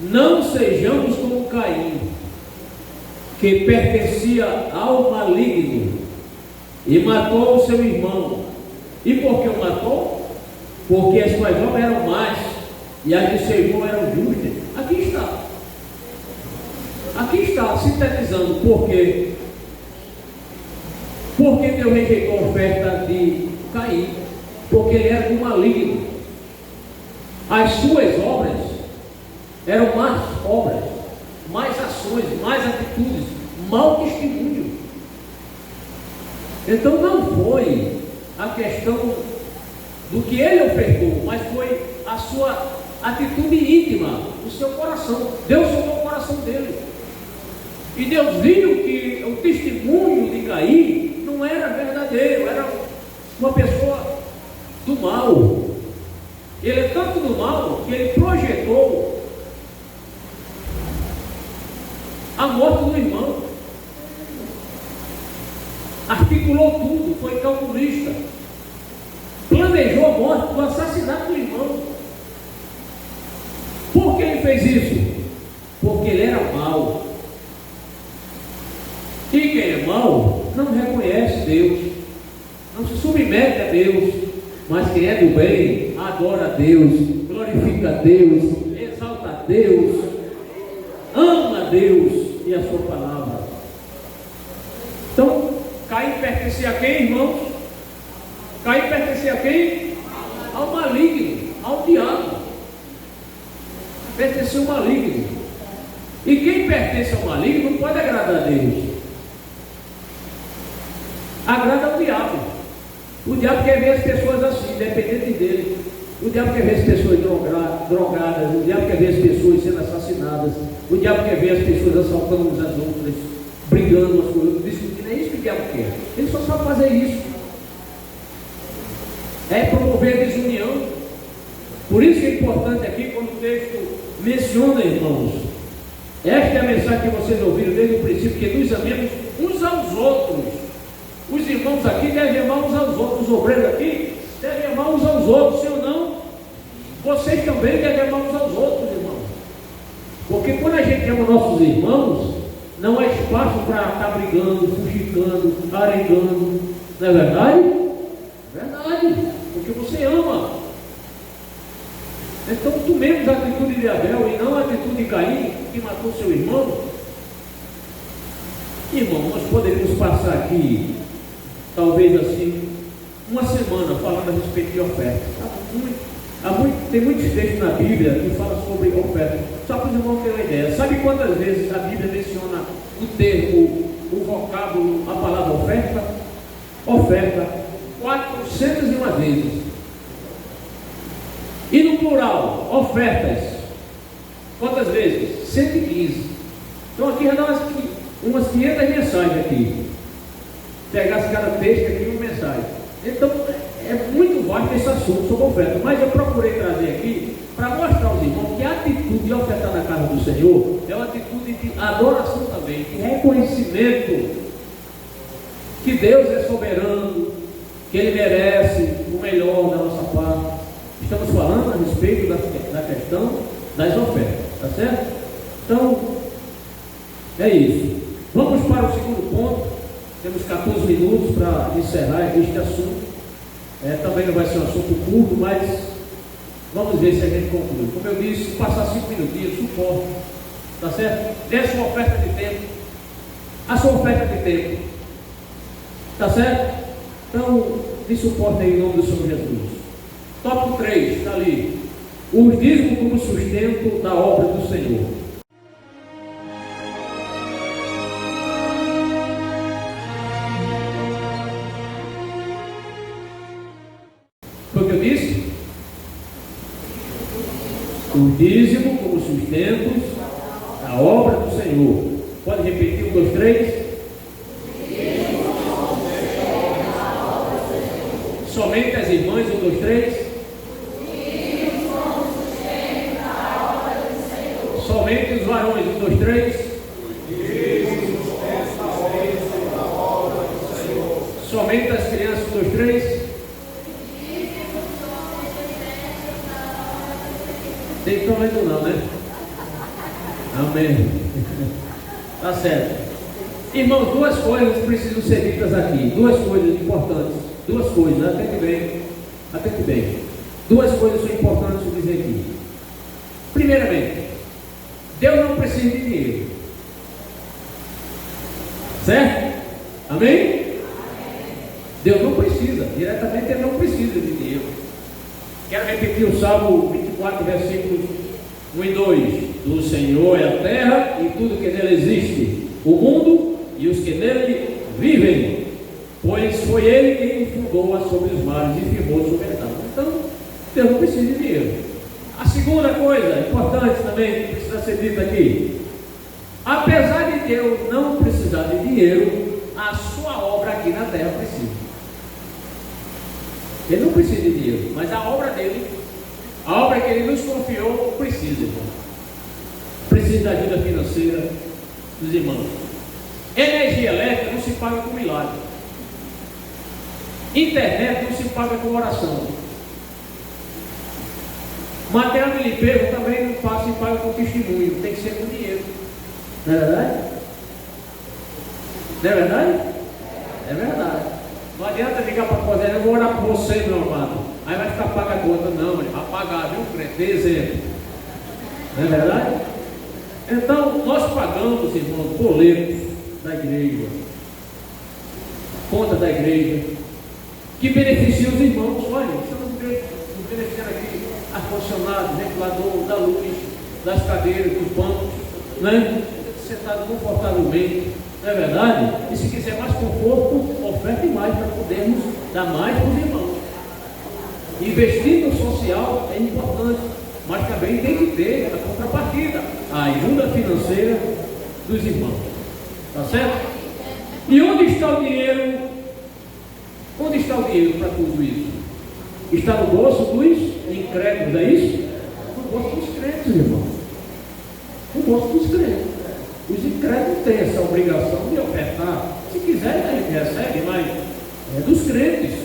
não sejamos como Caim, que pertencia ao maligno e matou o seu irmão. E por que o matou? Porque as suas obras eram más e as de seu irmão eram justas. Aqui está sintetizando por quê. Porque Deus rejeitou a oferta de Caim? Porque ele era do maligno. As suas obras eram más obras, más ações, más atitudes, mau testemunho. Então não foi a questão do que ele ofertou, mas foi a sua atitude íntima, o seu coração. Deus soltou o coração dele. E Deus viu que o testemunho de Caim não era verdadeiro, era uma pessoa do mal. Ele é tanto do mal que ele projetou a morte do irmão. Articulou tudo, foi calculista. Planejou a morte, do assassinato do irmão. Por que ele fez isso? Porque ele era mau. E quem é mau não reconhece Deus, não se submete a Deus. Mas quem é do bem, adora a Deus, glorifica a Deus, exalta a Deus, ama a Deus e a sua palavra. Então, Caim pertencia a quem, irmãos? Caim pertencia a quem? Ao maligno, ao diabo. Pertencia ao maligno. E quem pertence ao maligno não pode agradar a Deus. Agrada ao diabo. O diabo quer ver as pessoas assim, independente dele. O diabo quer ver as pessoas drogadas. O diabo quer ver as pessoas sendo assassinadas. O diabo quer ver as pessoas assaltando umas às outras, brigando umas com as outras, discutindo. É isso que o diabo quer. Ele só sabe fazer isso. É promover a desunião. Por isso que é importante aqui, quando o texto menciona, irmãos, esta é a mensagem que vocês ouviram desde o princípio, que nos amemos uns aos outros. Os irmãos aqui devem amar uns aos outros, os obreiros aqui devem amar uns aos outros, se ou não, vocês também devem amar uns aos outros, irmãos. Porque quando a gente ama nossos irmãos, não há espaço para estar brigando, fugicando, arengando, não é verdade? É verdade, porque você ama. Então tomemos a atitude de Abel e não a atitude de Caim, que matou seu irmão. Irmão, nós poderíamos passar aqui, talvez assim, uma semana falando a respeito de oferta. Tem muitos textos na Bíblia que falam sobre oferta. Só para os irmãos terem uma ideia. Sabe quantas vezes a Bíblia menciona o termo, o vocábulo, a palavra oferta? Oferta, 401 vezes. E no plural, ofertas, quantas vezes? 115. Então aqui já dá umas 500 mensagens aqui. Pegasse cada texto aqui uma mensagem. Então é muito vasto esse assunto sobre oferta. Mas eu procurei trazer aqui para mostrar aos irmãos que a atitude de ofertar na casa do Senhor é uma atitude de adoração também, de reconhecimento que Deus é soberano, que Ele merece o melhor da nossa parte. Estamos falando a respeito da questão das ofertas, tá certo? Então, é isso. Vamos para o segundo ponto. Temos 14 minutos para encerrar este assunto. Também não vai ser um assunto curto, mas vamos ver se a gente conclui. Como eu disse, passar 5 minutinhos, suporte, tá certo? Dê sua oferta de tempo, a sua oferta de tempo, tá certo? Então, dê suporte aí em nome do Senhor Jesus. Tópico 3, está ali. Os dízimos como sustento da obra do Senhor. Foi o que eu disse? O dízimo como sustento da obra do Senhor. Pode repetir? 1, 2, 3. Somente as irmãs, 1, 2, 3. Somente os varões, 1, 2, 3. Somente não, né? Amém. Tá certo. Irmãos, duas coisas precisam ser ditas aqui. Duas coisas importantes. Duas coisas, até que bem. Até que bem. Duas coisas são importantes de dizer aqui. Primeiramente, Deus não precisa de dinheiro. Certo? Amém? Deus não precisa. Diretamente Ele não precisa de dinheiro. Quero repetir o Salmo 24, versículos 1 e 2. Do Senhor é a terra e tudo que nele existe, o mundo e os que nele vivem, pois foi Ele quem fundou sobre os mares e firmou sobre as águas. Então, Deus não precisa de dinheiro. A segunda coisa importante também que precisa ser dita aqui: apesar de Deus não precisar de dinheiro, a sua obra aqui na terra precisa. Ele não precisa de dinheiro, mas a obra dele, a obra que Ele nos confiou, precisa, irmão. Precisa da ajuda financeira dos irmãos. Energia elétrica não se paga com milagre. Internet não se paga com oração. Material de limpeza também não se paga com testemunho. Tem que ser com dinheiro. Não é verdade? Não é verdade? É verdade. Não adianta ligar para poder, eu vou orar por você, meu amado. Aí vai ficar paga a conta. Não, vai pagar, viu, crente? Dê exemplo. Não é verdade? Então, nós pagamos, irmãos, boletos da igreja, conta da igreja, que beneficia os irmãos. Olha, estamos beneficiando aqui ar-condicionado, ventilador, da luz, das cadeiras, dos bancos, né? Sentado confortavelmente, não é verdade? E se quiser mais conforto, oferte mais para podermos dar mais para os irmãos. Investir no social é importante, mas também tem que ter a contrapartida, a ajuda financeira dos irmãos. Tá certo? E onde está o dinheiro? Onde está o dinheiro para tudo isso? Está no bolso dos incrédulos, é isso? No bolso dos crentes, irmão. No bolso dos crentes. Os incrédulos têm essa obrigação de ofertar. Se quiser, a gente recebe, mas é dos crentes.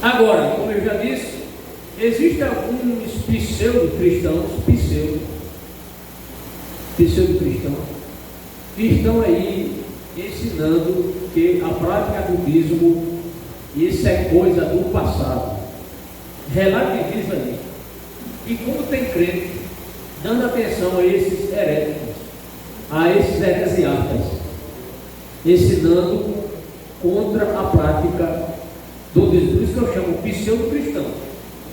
Agora, como eu já disse, existem alguns pseudo-cristãos, pseudo-cristãos, que estão aí ensinando que a prática do dízimo, isso é coisa do passado. Relativiza isso. E como tem crente dando atenção a esses heréticos, a esses heresiarcas, ensinando contra a prática do dízimo. Por isso que eu chamo pseudo-cristão.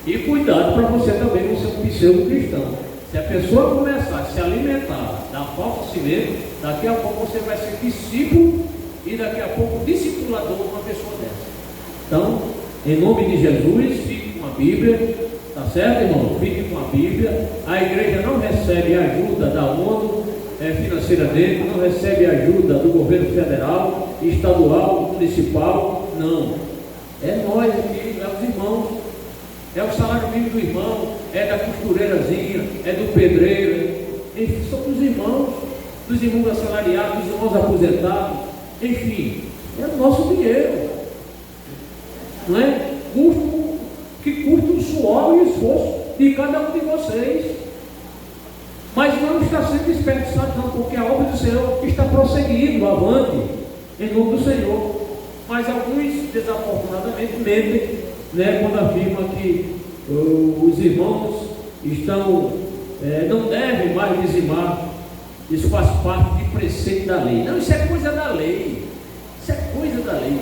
E cuidado para você também não ser um pseudo-cristão. Se a pessoa começar a se alimentar da falsa si mesmo, daqui a pouco você vai ser discípulo e daqui a pouco discipulador de uma pessoa dessa. Então, em nome de Jesus, fique com a Bíblia, tá certo, irmão? Fique com a Bíblia. A igreja não recebe ajuda da ONU financeiramente, não recebe ajuda do governo federal, estadual, municipal, não. É nós aqui, é os irmãos. É o salário mínimo do irmão, é da costureirazinha, é do pedreiro, enfim, são dos irmãos assalariados, dos irmãos aposentados, enfim, é o nosso dinheiro, não é? Que custa o suor e o esforço de cada um de vocês, mas não está sendo desperdiçado não, porque a obra do Senhor está prosseguindo, avante, em nome do Senhor, mas alguns desafortunadamente mentem, né, quando afirma que os irmãos estão, não devem mais dizimar. Isso faz parte de preceito da lei. Não, isso é coisa da lei. Isso é coisa da lei.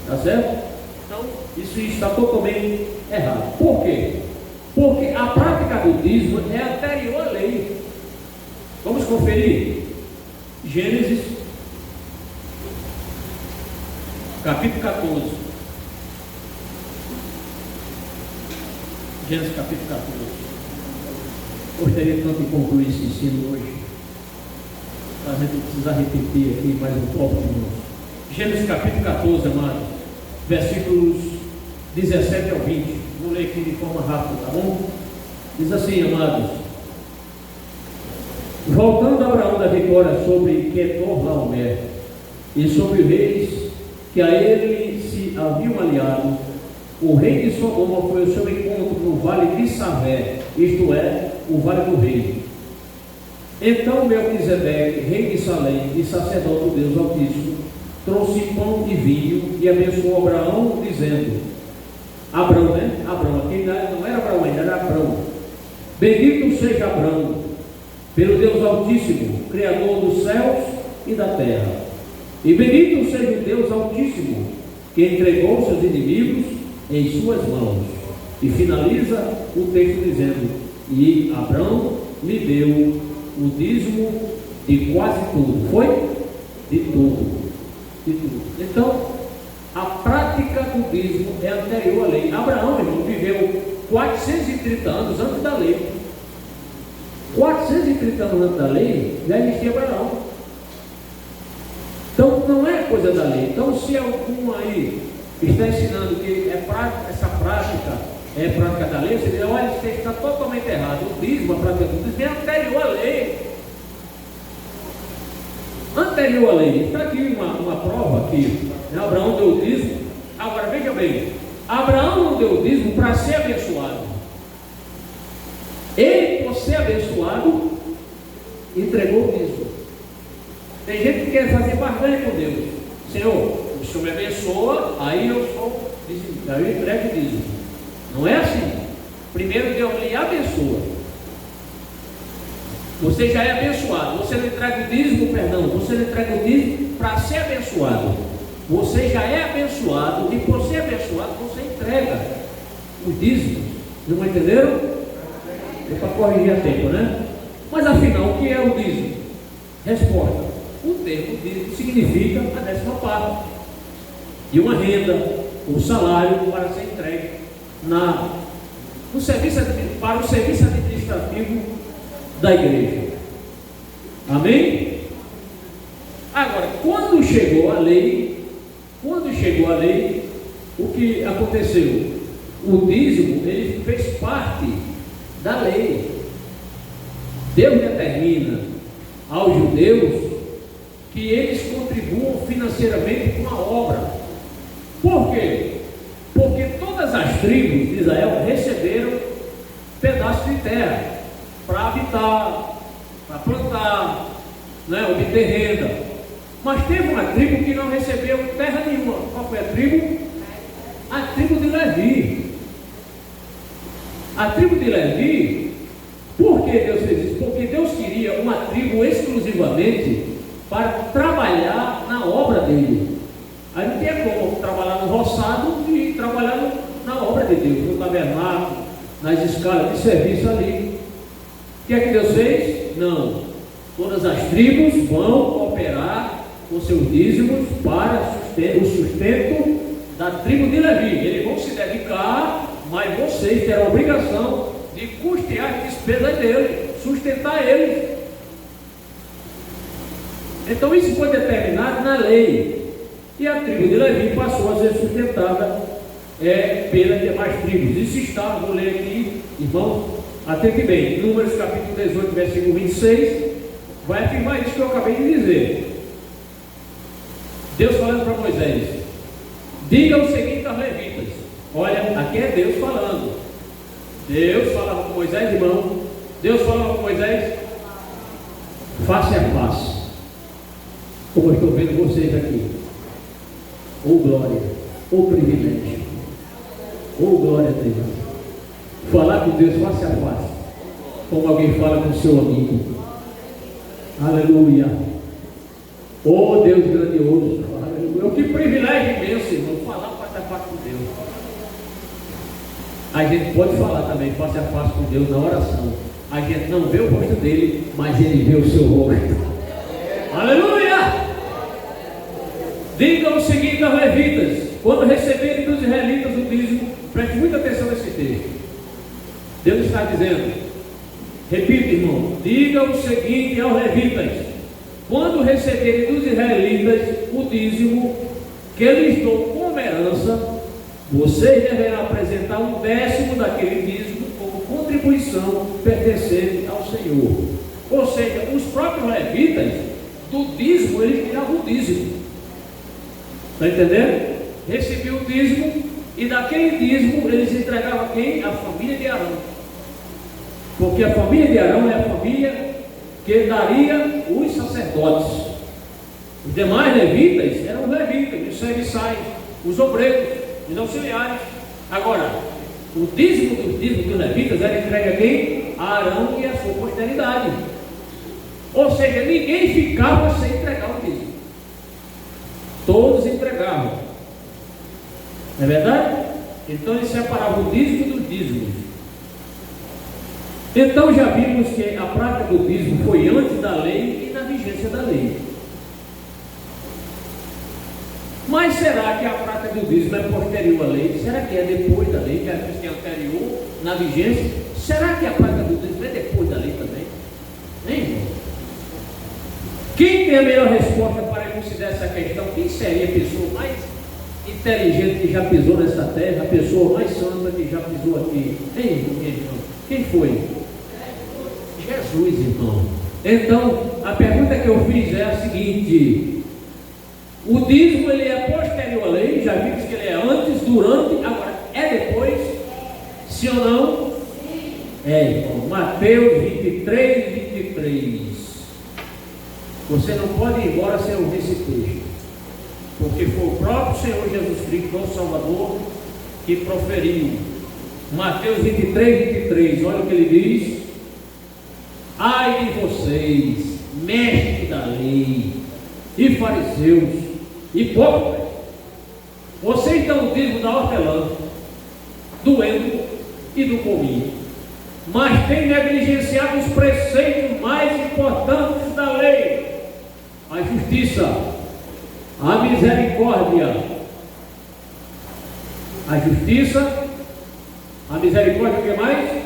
Tá certo? Então, isso está totalmente errado. Por quê? Porque a prática do dízimo é anterior à lei. Vamos conferir? Gênesis, capítulo 14. Gênesis capítulo 14. Gostaria tanto de concluir esse ensino hoje. A gente precisa repetir aqui mais um pouco, irmãos. Gênesis capítulo 14, amados, versículos 17 ao 20. Vou ler aqui de forma rápida, tá bom? Diz assim, amados: voltando Abraão da vitória sobre Quedorlaomer e sobre os reis que a ele se haviam aliado, o rei de Sodoma foi ao seu encontro no vale de Savé, isto é, o vale do rei. Então Melquisedeque, rei de Salém e sacerdote do Deus Altíssimo, trouxe pão e vinho e abençoou Abraão, dizendo: Abrão, né? Abrão, aqui não era Abraão ainda, era Abrão. Bendito seja Abrão, pelo Deus Altíssimo, Criador dos céus e da terra. E bendito seja o Deus Altíssimo, que entregou seus inimigos em suas mãos. E finaliza o texto dizendo: e Abrão lhe deu o dízimo de quase tudo. Foi? De tudo. De tudo. Então, a prática do dízimo é anterior à lei. Abraão, irmão, viveu 430 anos antes da lei. 430 anos antes da lei, já existia Abraão. Então, não é coisa da lei. Então, se algum aí está ensinando que essa prática é prática da lei, você diz: olha, isso está totalmente errado. O dízimo, a prática do dízimo, é anterior à lei. Anterior à lei. Está aqui uma prova que Abraão deu o dízimo. Agora, veja bem, Abraão não deu o dízimo para ser abençoado. Ele, por ser abençoado, entregou o dízimo. Tem gente que quer fazer barganha com Deus. Senhor, o Senhor me abençoa, aí eu sou dízimo, aí eu entrego o dízimo. Não é assim. Primeiro Deus lhe abençoa. Você já é abençoado. Você não entrega o dízimo, perdão. Você não entrega o dízimo para ser abençoado. Você já é abençoado, e por ser abençoado, você entrega o dízimo. Não entenderam? É para corrigir a tempo, né? Mas afinal, o que é o dízimo? Resposta: o termo dízimo significa a 10ª parte de uma renda, um salário para ser entregue para o serviço administrativo da igreja. Amém? Agora, quando chegou a lei, o que aconteceu? O dízimo, ele fez parte da lei. Deus determina aos judeus que eles contribuam financeiramente com a obra. Por quê? Porque todas as tribos de Israel receberam pedaços de terra para habitar, para plantar, né, obter renda. Mas teve uma tribo que não recebeu terra nenhuma. Qual foi a tribo? A tribo de Levi. A tribo de Levi, por que Deus fez isso? Porque Deus queria uma tribo exclusivamente para trabalhar na obra dele. Aí não tinha como trabalhar no roçado e trabalhar na obra de Deus, no tabernáculo, nas escalas de serviço ali. O que é que Deus fez? Não. Todas as tribos vão cooperar com seus dízimos para o sustento da tribo de Levi. Eles vão se dedicar, mas vocês terão a obrigação de custear as despesas dele, sustentar eles. Então isso foi determinado na lei. E a tribo de Levi passou a ser sustentada pelas demais tribos. Isso está, vou ler aqui, irmão, atente bem, Números capítulo 18, versículo 26, vai afirmar isso que eu acabei de dizer. Deus falando para Moisés: diga o seguinte aos levitas. Olha, aqui é Deus falando. Deus falava com Moisés, irmão. Deus falava com Moisés face a face, como eu estou vendo vocês aqui. Oh glória, oh privilégio, oh glória a Deus. Falar com Deus face a face, como alguém fala com o seu amigo. Aleluia. Oh Deus grandioso. Aleluia. Que privilégio imenso, irmão, falar face a face com Deus. A gente pode falar também face a face com Deus na oração. A gente não vê o rosto dele, mas ele vê o seu rosto. Aleluia. Diga o seguinte aos levitas: quando receberem dos israelitas o dízimo, preste muita atenção nesse texto. Deus está dizendo, repita, irmão, diga o seguinte aos levitas: quando receberem dos israelitas o dízimo que lhes dou como herança, vocês deverão apresentar 1/10 daquele dízimo como contribuição pertencente ao Senhor. Ou seja, os próprios levitas, do dízimo, eles tiravam o dízimo. Está entendendo? Recebiam o dízimo, e daquele dízimo eles entregavam a quem? A família de Arão. Porque a família de Arão é a família que daria os sacerdotes. Os demais levitas eram os levitas, os serviçais, os obreiros, os auxiliares. Agora, o dízimo dos levitas era entregue a quem? A Arão e a sua posteridade. Ou seja, ninguém ficava sem entregar o dízimo. Todos entregavam. Não é verdade? Então eles separavam o dízimo dos dízimos. Então já vimos que a prática do dízimo foi antes da lei e na vigência da lei. Mas será que a prática do dízimo é posterior à lei? Será que é depois da lei? Que é anterior na vigência? Será que a prática do dízimo é depois da lei também? Hein, irmão? Quem tem a melhor resposta para elucidar essa questão? Quem seria a pessoa mais inteligente que já pisou nessa terra? A pessoa mais santa que já pisou aqui? Hein, irmão? Quem foi? Jesus, irmão. Então, a pergunta que eu fiz é a seguinte: o dízimo ele é posterior à lei, já vimos que ele é antes, durante, agora é depois? Sim ou não? Sim. É, irmão. Mateus 23, 23. Você não pode ir embora sem ouvir esse texto, porque foi o próprio Senhor Jesus Cristo, nosso Salvador, que proferiu. Mateus 23, 23, olha o que ele diz: ai de vocês, mestres da lei e fariseus, hipócritas, vocês dão o dízimo da hortelã, do endo e do cominho, mas têm negligenciado os preceitos mais importantes da lei: a justiça, a misericórdia. A justiça, a misericórdia, o que mais?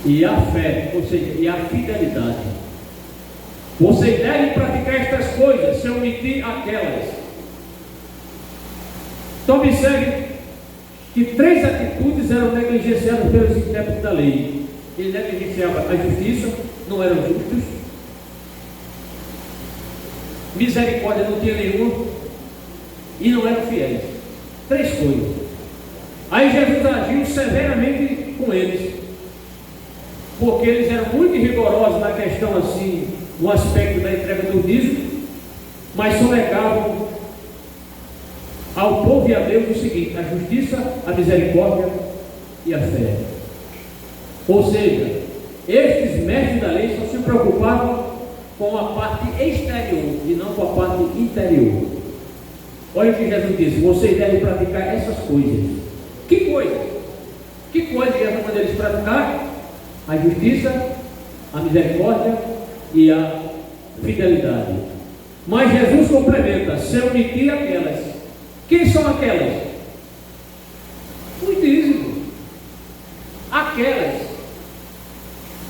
E a fé, ou seja, e a fidelidade. Vocês devem praticar estas coisas sem omitir aquelas. Então observe que 3 atitudes eram negligenciadas pelos intérpretes da lei. Eles negligenciavam a justiça, não eram justos. Misericórdia não tinha nenhuma e não eram fiéis. 3 coisas. Aí Jesus agiu severamente com eles, porque eles eram muito rigorosos na questão assim, no aspecto da entrega do dízimo, mas sonegavam ao povo e a Deus o seguinte: a justiça, a misericórdia e a fé. Ou seja, estes mestres da lei só se preocupavam com a parte exterior e não com a parte interior. Olha o que Jesus disse: vocês devem praticar essas coisas. Que coisa? Que coisa Jesus manda eles praticar? A justiça, a misericórdia e a fidelidade. Mas Jesus complementa: sem omitir aquelas. Quem são aquelas? Os dízimos. Aquelas.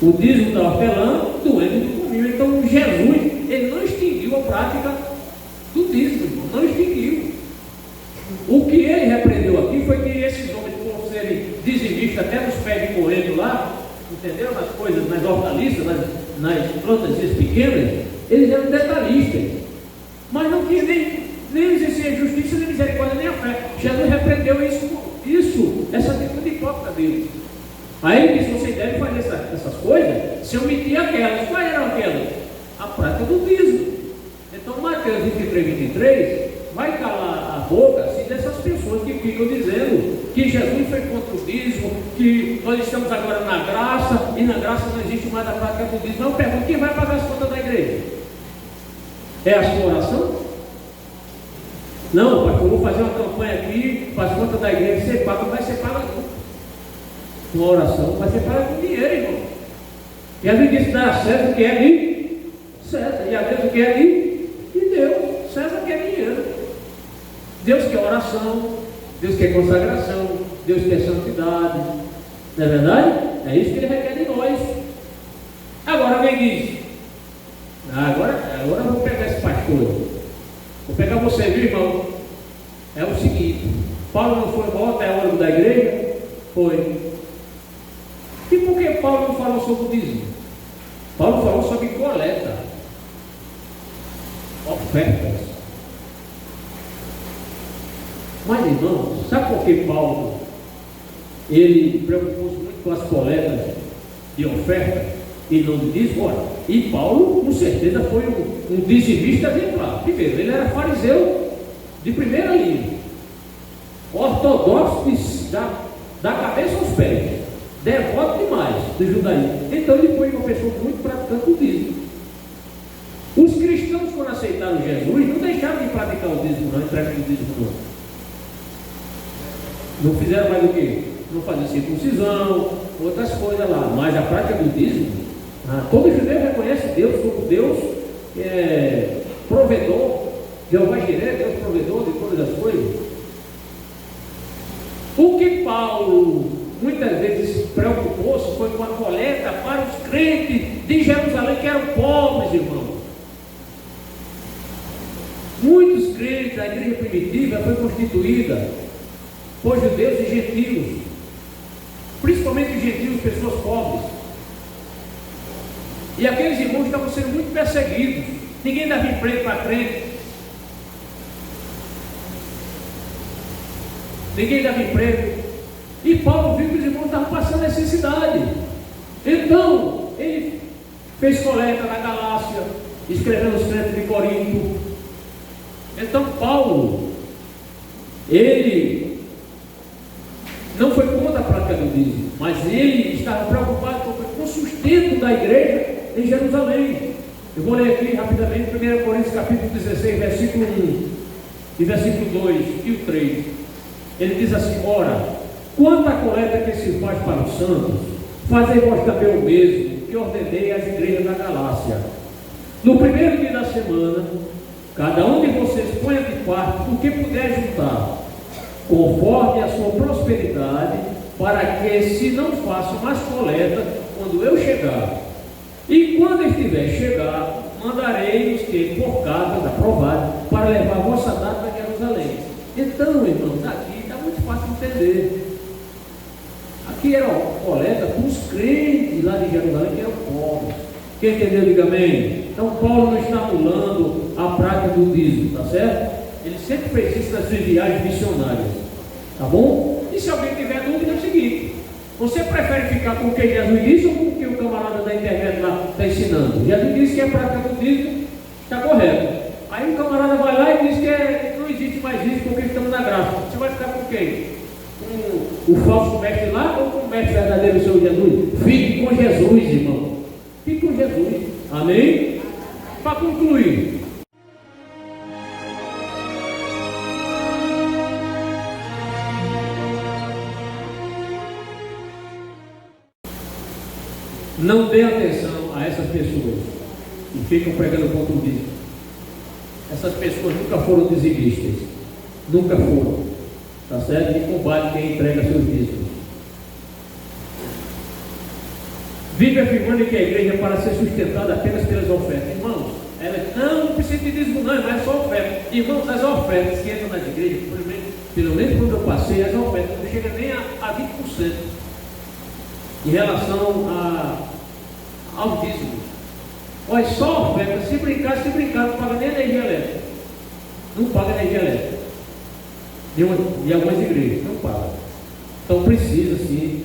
O dízimo da hortelã, do endo e do cominho. Então Jesus, ele não extinguiu a prática do dízimo, não extinguiu. O que ele repreendeu aqui foi que esses homens, por serem dizimistas até nos pés de coelho lá, entendeu? Nas coisas, nas hortaliças, nas plantas pequenas, eles eram detalhistas, mas não tinha nem exercer justiça, nem misericórdia, nem a fé. Jesus repreendeu essa atitude hipócrita deles. Aí ele disse: vocês devem fazer essas coisas se omitir aquelas. Quais eram aquelas? A prática do dízimo. Então Mateus 23, 23 vai calar a boca assim, dessas pessoas que ficam dizendo que Jesus foi contra o dízimo, que nós estamos agora na graça, e na graça não existe mais a prática do dízimo. Eu pergunto: quem vai pagar as contas da igreja? É a sua oração? Não, pastor, eu vou fazer uma campanha aqui para as contas da igreja ser paga. Não vai ser paga com a oração, vai ser paga com dinheiro, irmão. E a Bíblia diz: dá a César o que é de César, e a Deus o que é de Deus. César quer dinheiro. Deus quer oração, Deus quer consagração, Deus quer santidade. Não é verdade? É isso que ele requer de nós. Agora alguém diz: agora eu vou pegar esse pastor. Vou pegar você, viu, irmão? É o seguinte: Paulo não foi maior teólogo da igreja? Foi. E por que Paulo não falou sobre o dízimo? Paulo falou sobre coleta, ofertas. Mas, irmão, sabe por que Paulo ele preocupou-se muito com as coletas de oferta e não de dízimo. Ora, e Paulo, com certeza, foi um dizimista exemplar. Primeiro, ele era fariseu de primeira linha, ortodoxo da cabeça aos pés, devoto demais do judaísmo. Então ele foi uma pessoa muito praticante do dízimo. Os cristãos, quando aceitaram Jesus, não deixaram de praticar o dízimo, não, entregar o dízimo, não fizeram mais o quê? Não faziam circuncisão, outras coisas lá, mas a prática do dízimo, todo judeu reconhece Deus como Deus provedor, Jeová Jireh, Deus provedor de todas as coisas. O que Paulo muitas vezes preocupou-se foi com a coleta para os crentes de Jerusalém, que eram pobres, irmãos. Muitos crentes da igreja primitiva foi constituída por judeus e gentios, principalmente os gentios, pessoas pobres. E aqueles irmãos estavam sendo muito perseguidos. Ninguém dava emprego para crente. Ninguém dava emprego. E Paulo viu que os irmãos estavam passando necessidade. Então, ele fez coleta na Galácia, escrevendo os crentes de Corinto. Então, Paulo, ele não foi contra a prática do dízimo, mas ele estava preocupado com o sustento da igreja em Jerusalém. Eu vou ler aqui rapidamente 1 Coríntios capítulo 16, versículo 1 e versículo 2 e o 3. Ele diz assim: ora, quanto à coleta que se faz para os santos, fazei vós também o mesmo que ordenei às igrejas da Galácia. No primeiro dia da semana, cada um de vocês ponha de parte o que puder juntar, conforme a sua prosperidade, para que se não faça mais coleta quando eu chegar. E quando eu estiver chegar, mandarei os que por cartas aprovadas para levar a vossa data a Jerusalém. Então, irmãos, aqui está muito fácil de entender. Aqui era coleta para os crentes lá de Jerusalém, que eram pobres. Quem entendeu, diga amém. Então Paulo não está anulando a prática do dízimo, tá certo? Ele sempre fez isso nas suas viagens missionárias, tá bom? E se alguém tiver dúvida, é o seguinte: você prefere ficar com o que Jesus disse ou com o que o camarada da internet lá está ensinando? Jesus disse que a prática do dízimo está correta. Aí o camarada vai lá e diz que não existe mais isso porque estamos na graça. Você vai ficar com quem? Com o falso mestre lá ou com o mestre verdadeiro, o Senhor Jesus? Fique com Jesus, irmão. Fique com Jesus. Amém? Para concluir, não dê atenção a essas pessoas que ficam pregando contra o dízimo. Essas pessoas nunca foram dizimistas, nunca foram, tá certo? E combate quem entrega seus dízimos. Vive afirmando que a igreja é para ser sustentada apenas pelas ofertas. Irmãos, ela não precisa de dízimo não, mas é só oferta. Irmãos, as ofertas que entram nas igrejas, pelo menos quando eu passei, as ofertas não chegam nem a 20% em relação ao dízimo. Olha, só oferta, se brincar, não paga nem energia elétrica. Não paga energia elétrica. De algumas igrejas, não paga. Então precisa sim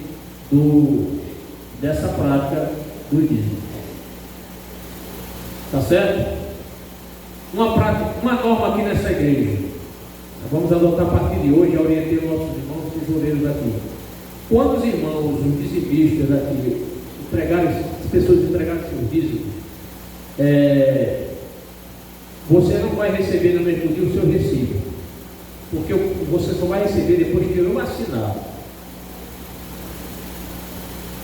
dessa prática do dízimo. Tá certo? Uma norma aqui nessa igreja. Vamos adotar a partir de hoje, orientar os nossos irmãos tesoureiros aqui. Quando os irmãos, os dizimistas aqui, as pessoas entregarem seus dízimos, você não vai receber no mesmo dia o seu recibo, porque você só vai receber depois que eu assinar.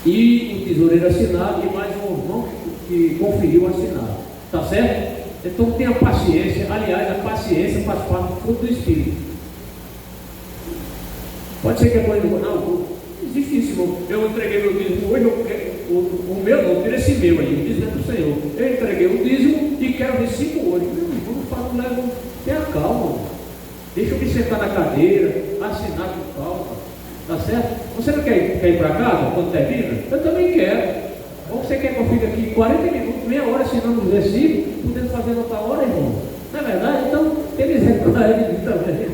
E o tesoureiro assinado e mais um irmão que conferiu assinado. Tá certo? Então tenha paciência. Aliás, a paciência faz parte do fruto do Espírito. Pode ser que a coisa não existe isso, irmão. Eu entreguei meu dízimo hoje, o meu não, tira esse meu aí, o dízimo é do Senhor. Eu entreguei o dízimo e quero recibo hoje. Meu irmão, não leva, tenha calma. Deixa eu me sentar na cadeira, assinar com calma. Tá certo? Você não quer ir para casa quando termina? Eu também quero. Ou você quer que eu fique aqui 40 minutos, meia hora assinando os recibos, podendo fazer outra hora, irmão? Não é verdade? Então, eles recolhem também.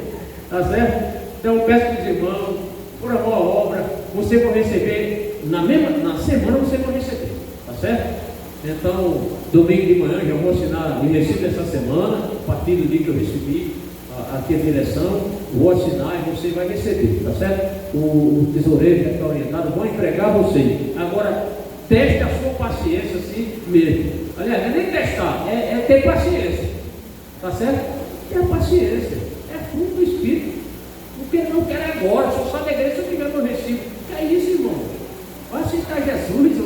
Tá certo? Então, eu peço para os irmãos, por amor à obra, você vai receber na semana você vai receber, tá certo? Então, domingo de manhã já vou assinar e recibo essa semana, a partir do dia que eu recebi aqui a direção, vou assinar e você vai receber, tá certo? O tesoureiro já está orientado, vou entregar você. Agora, teste a sua paciência assim mesmo. Aliás, não é nem testar, é ter paciência, tá certo? Ter paciência, é fruto do Espírito. Porque não quer agora, só sai da igreja se eu tiver no recibo. É isso, irmão. Vai aceitar Jesus,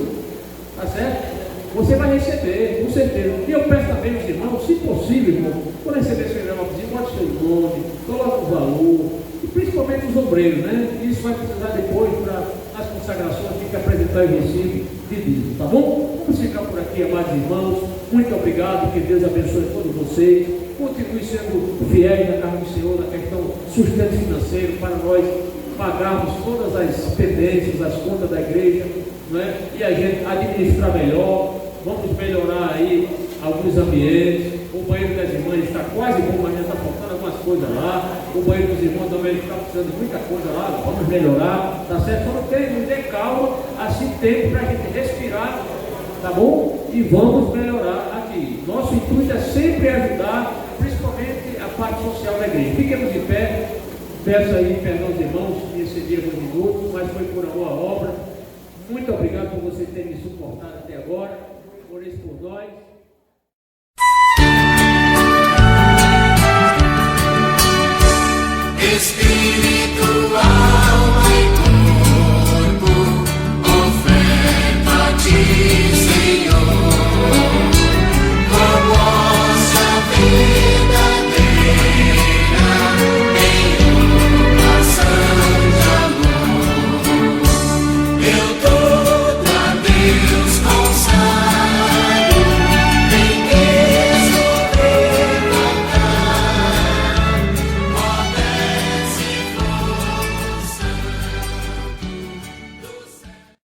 tá certo? Você vai receber, com certeza. E eu peço também aos irmãos, se possível, irmão, quando receber seu envelopezinho, bote seu nome, coloque o valor, e principalmente os obreiros, né? Isso vai precisar depois para as consagrações, tem que apresentar o recibo de dízimo, tá bom? Vamos ficar por aqui, amados irmãos. Muito obrigado, que Deus abençoe todos vocês. Continue sendo fiéis na casa do Senhor, na questão sustento financeiro, para nós pagarmos todas as pendências, as contas da igreja, né? E a gente administrar melhor. Vamos melhorar aí alguns ambientes. O banheiro das irmãs está quase bom, mas ainda está faltando algumas coisas lá. O banheiro dos irmãos também está precisando de muita coisa lá. Vamos melhorar, tá certo? Só nos dê calma, assim tempo para a gente respirar, tá bom? E vamos melhorar aqui. Nosso intuito é sempre ajudar, principalmente a parte social da igreja. Fiquemos de pé. Peço aí perdão aos irmãos que excedi alguns minutos, mas foi por amor à obra. Muito obrigado por você ter me suportado até agora. Por isso por nós.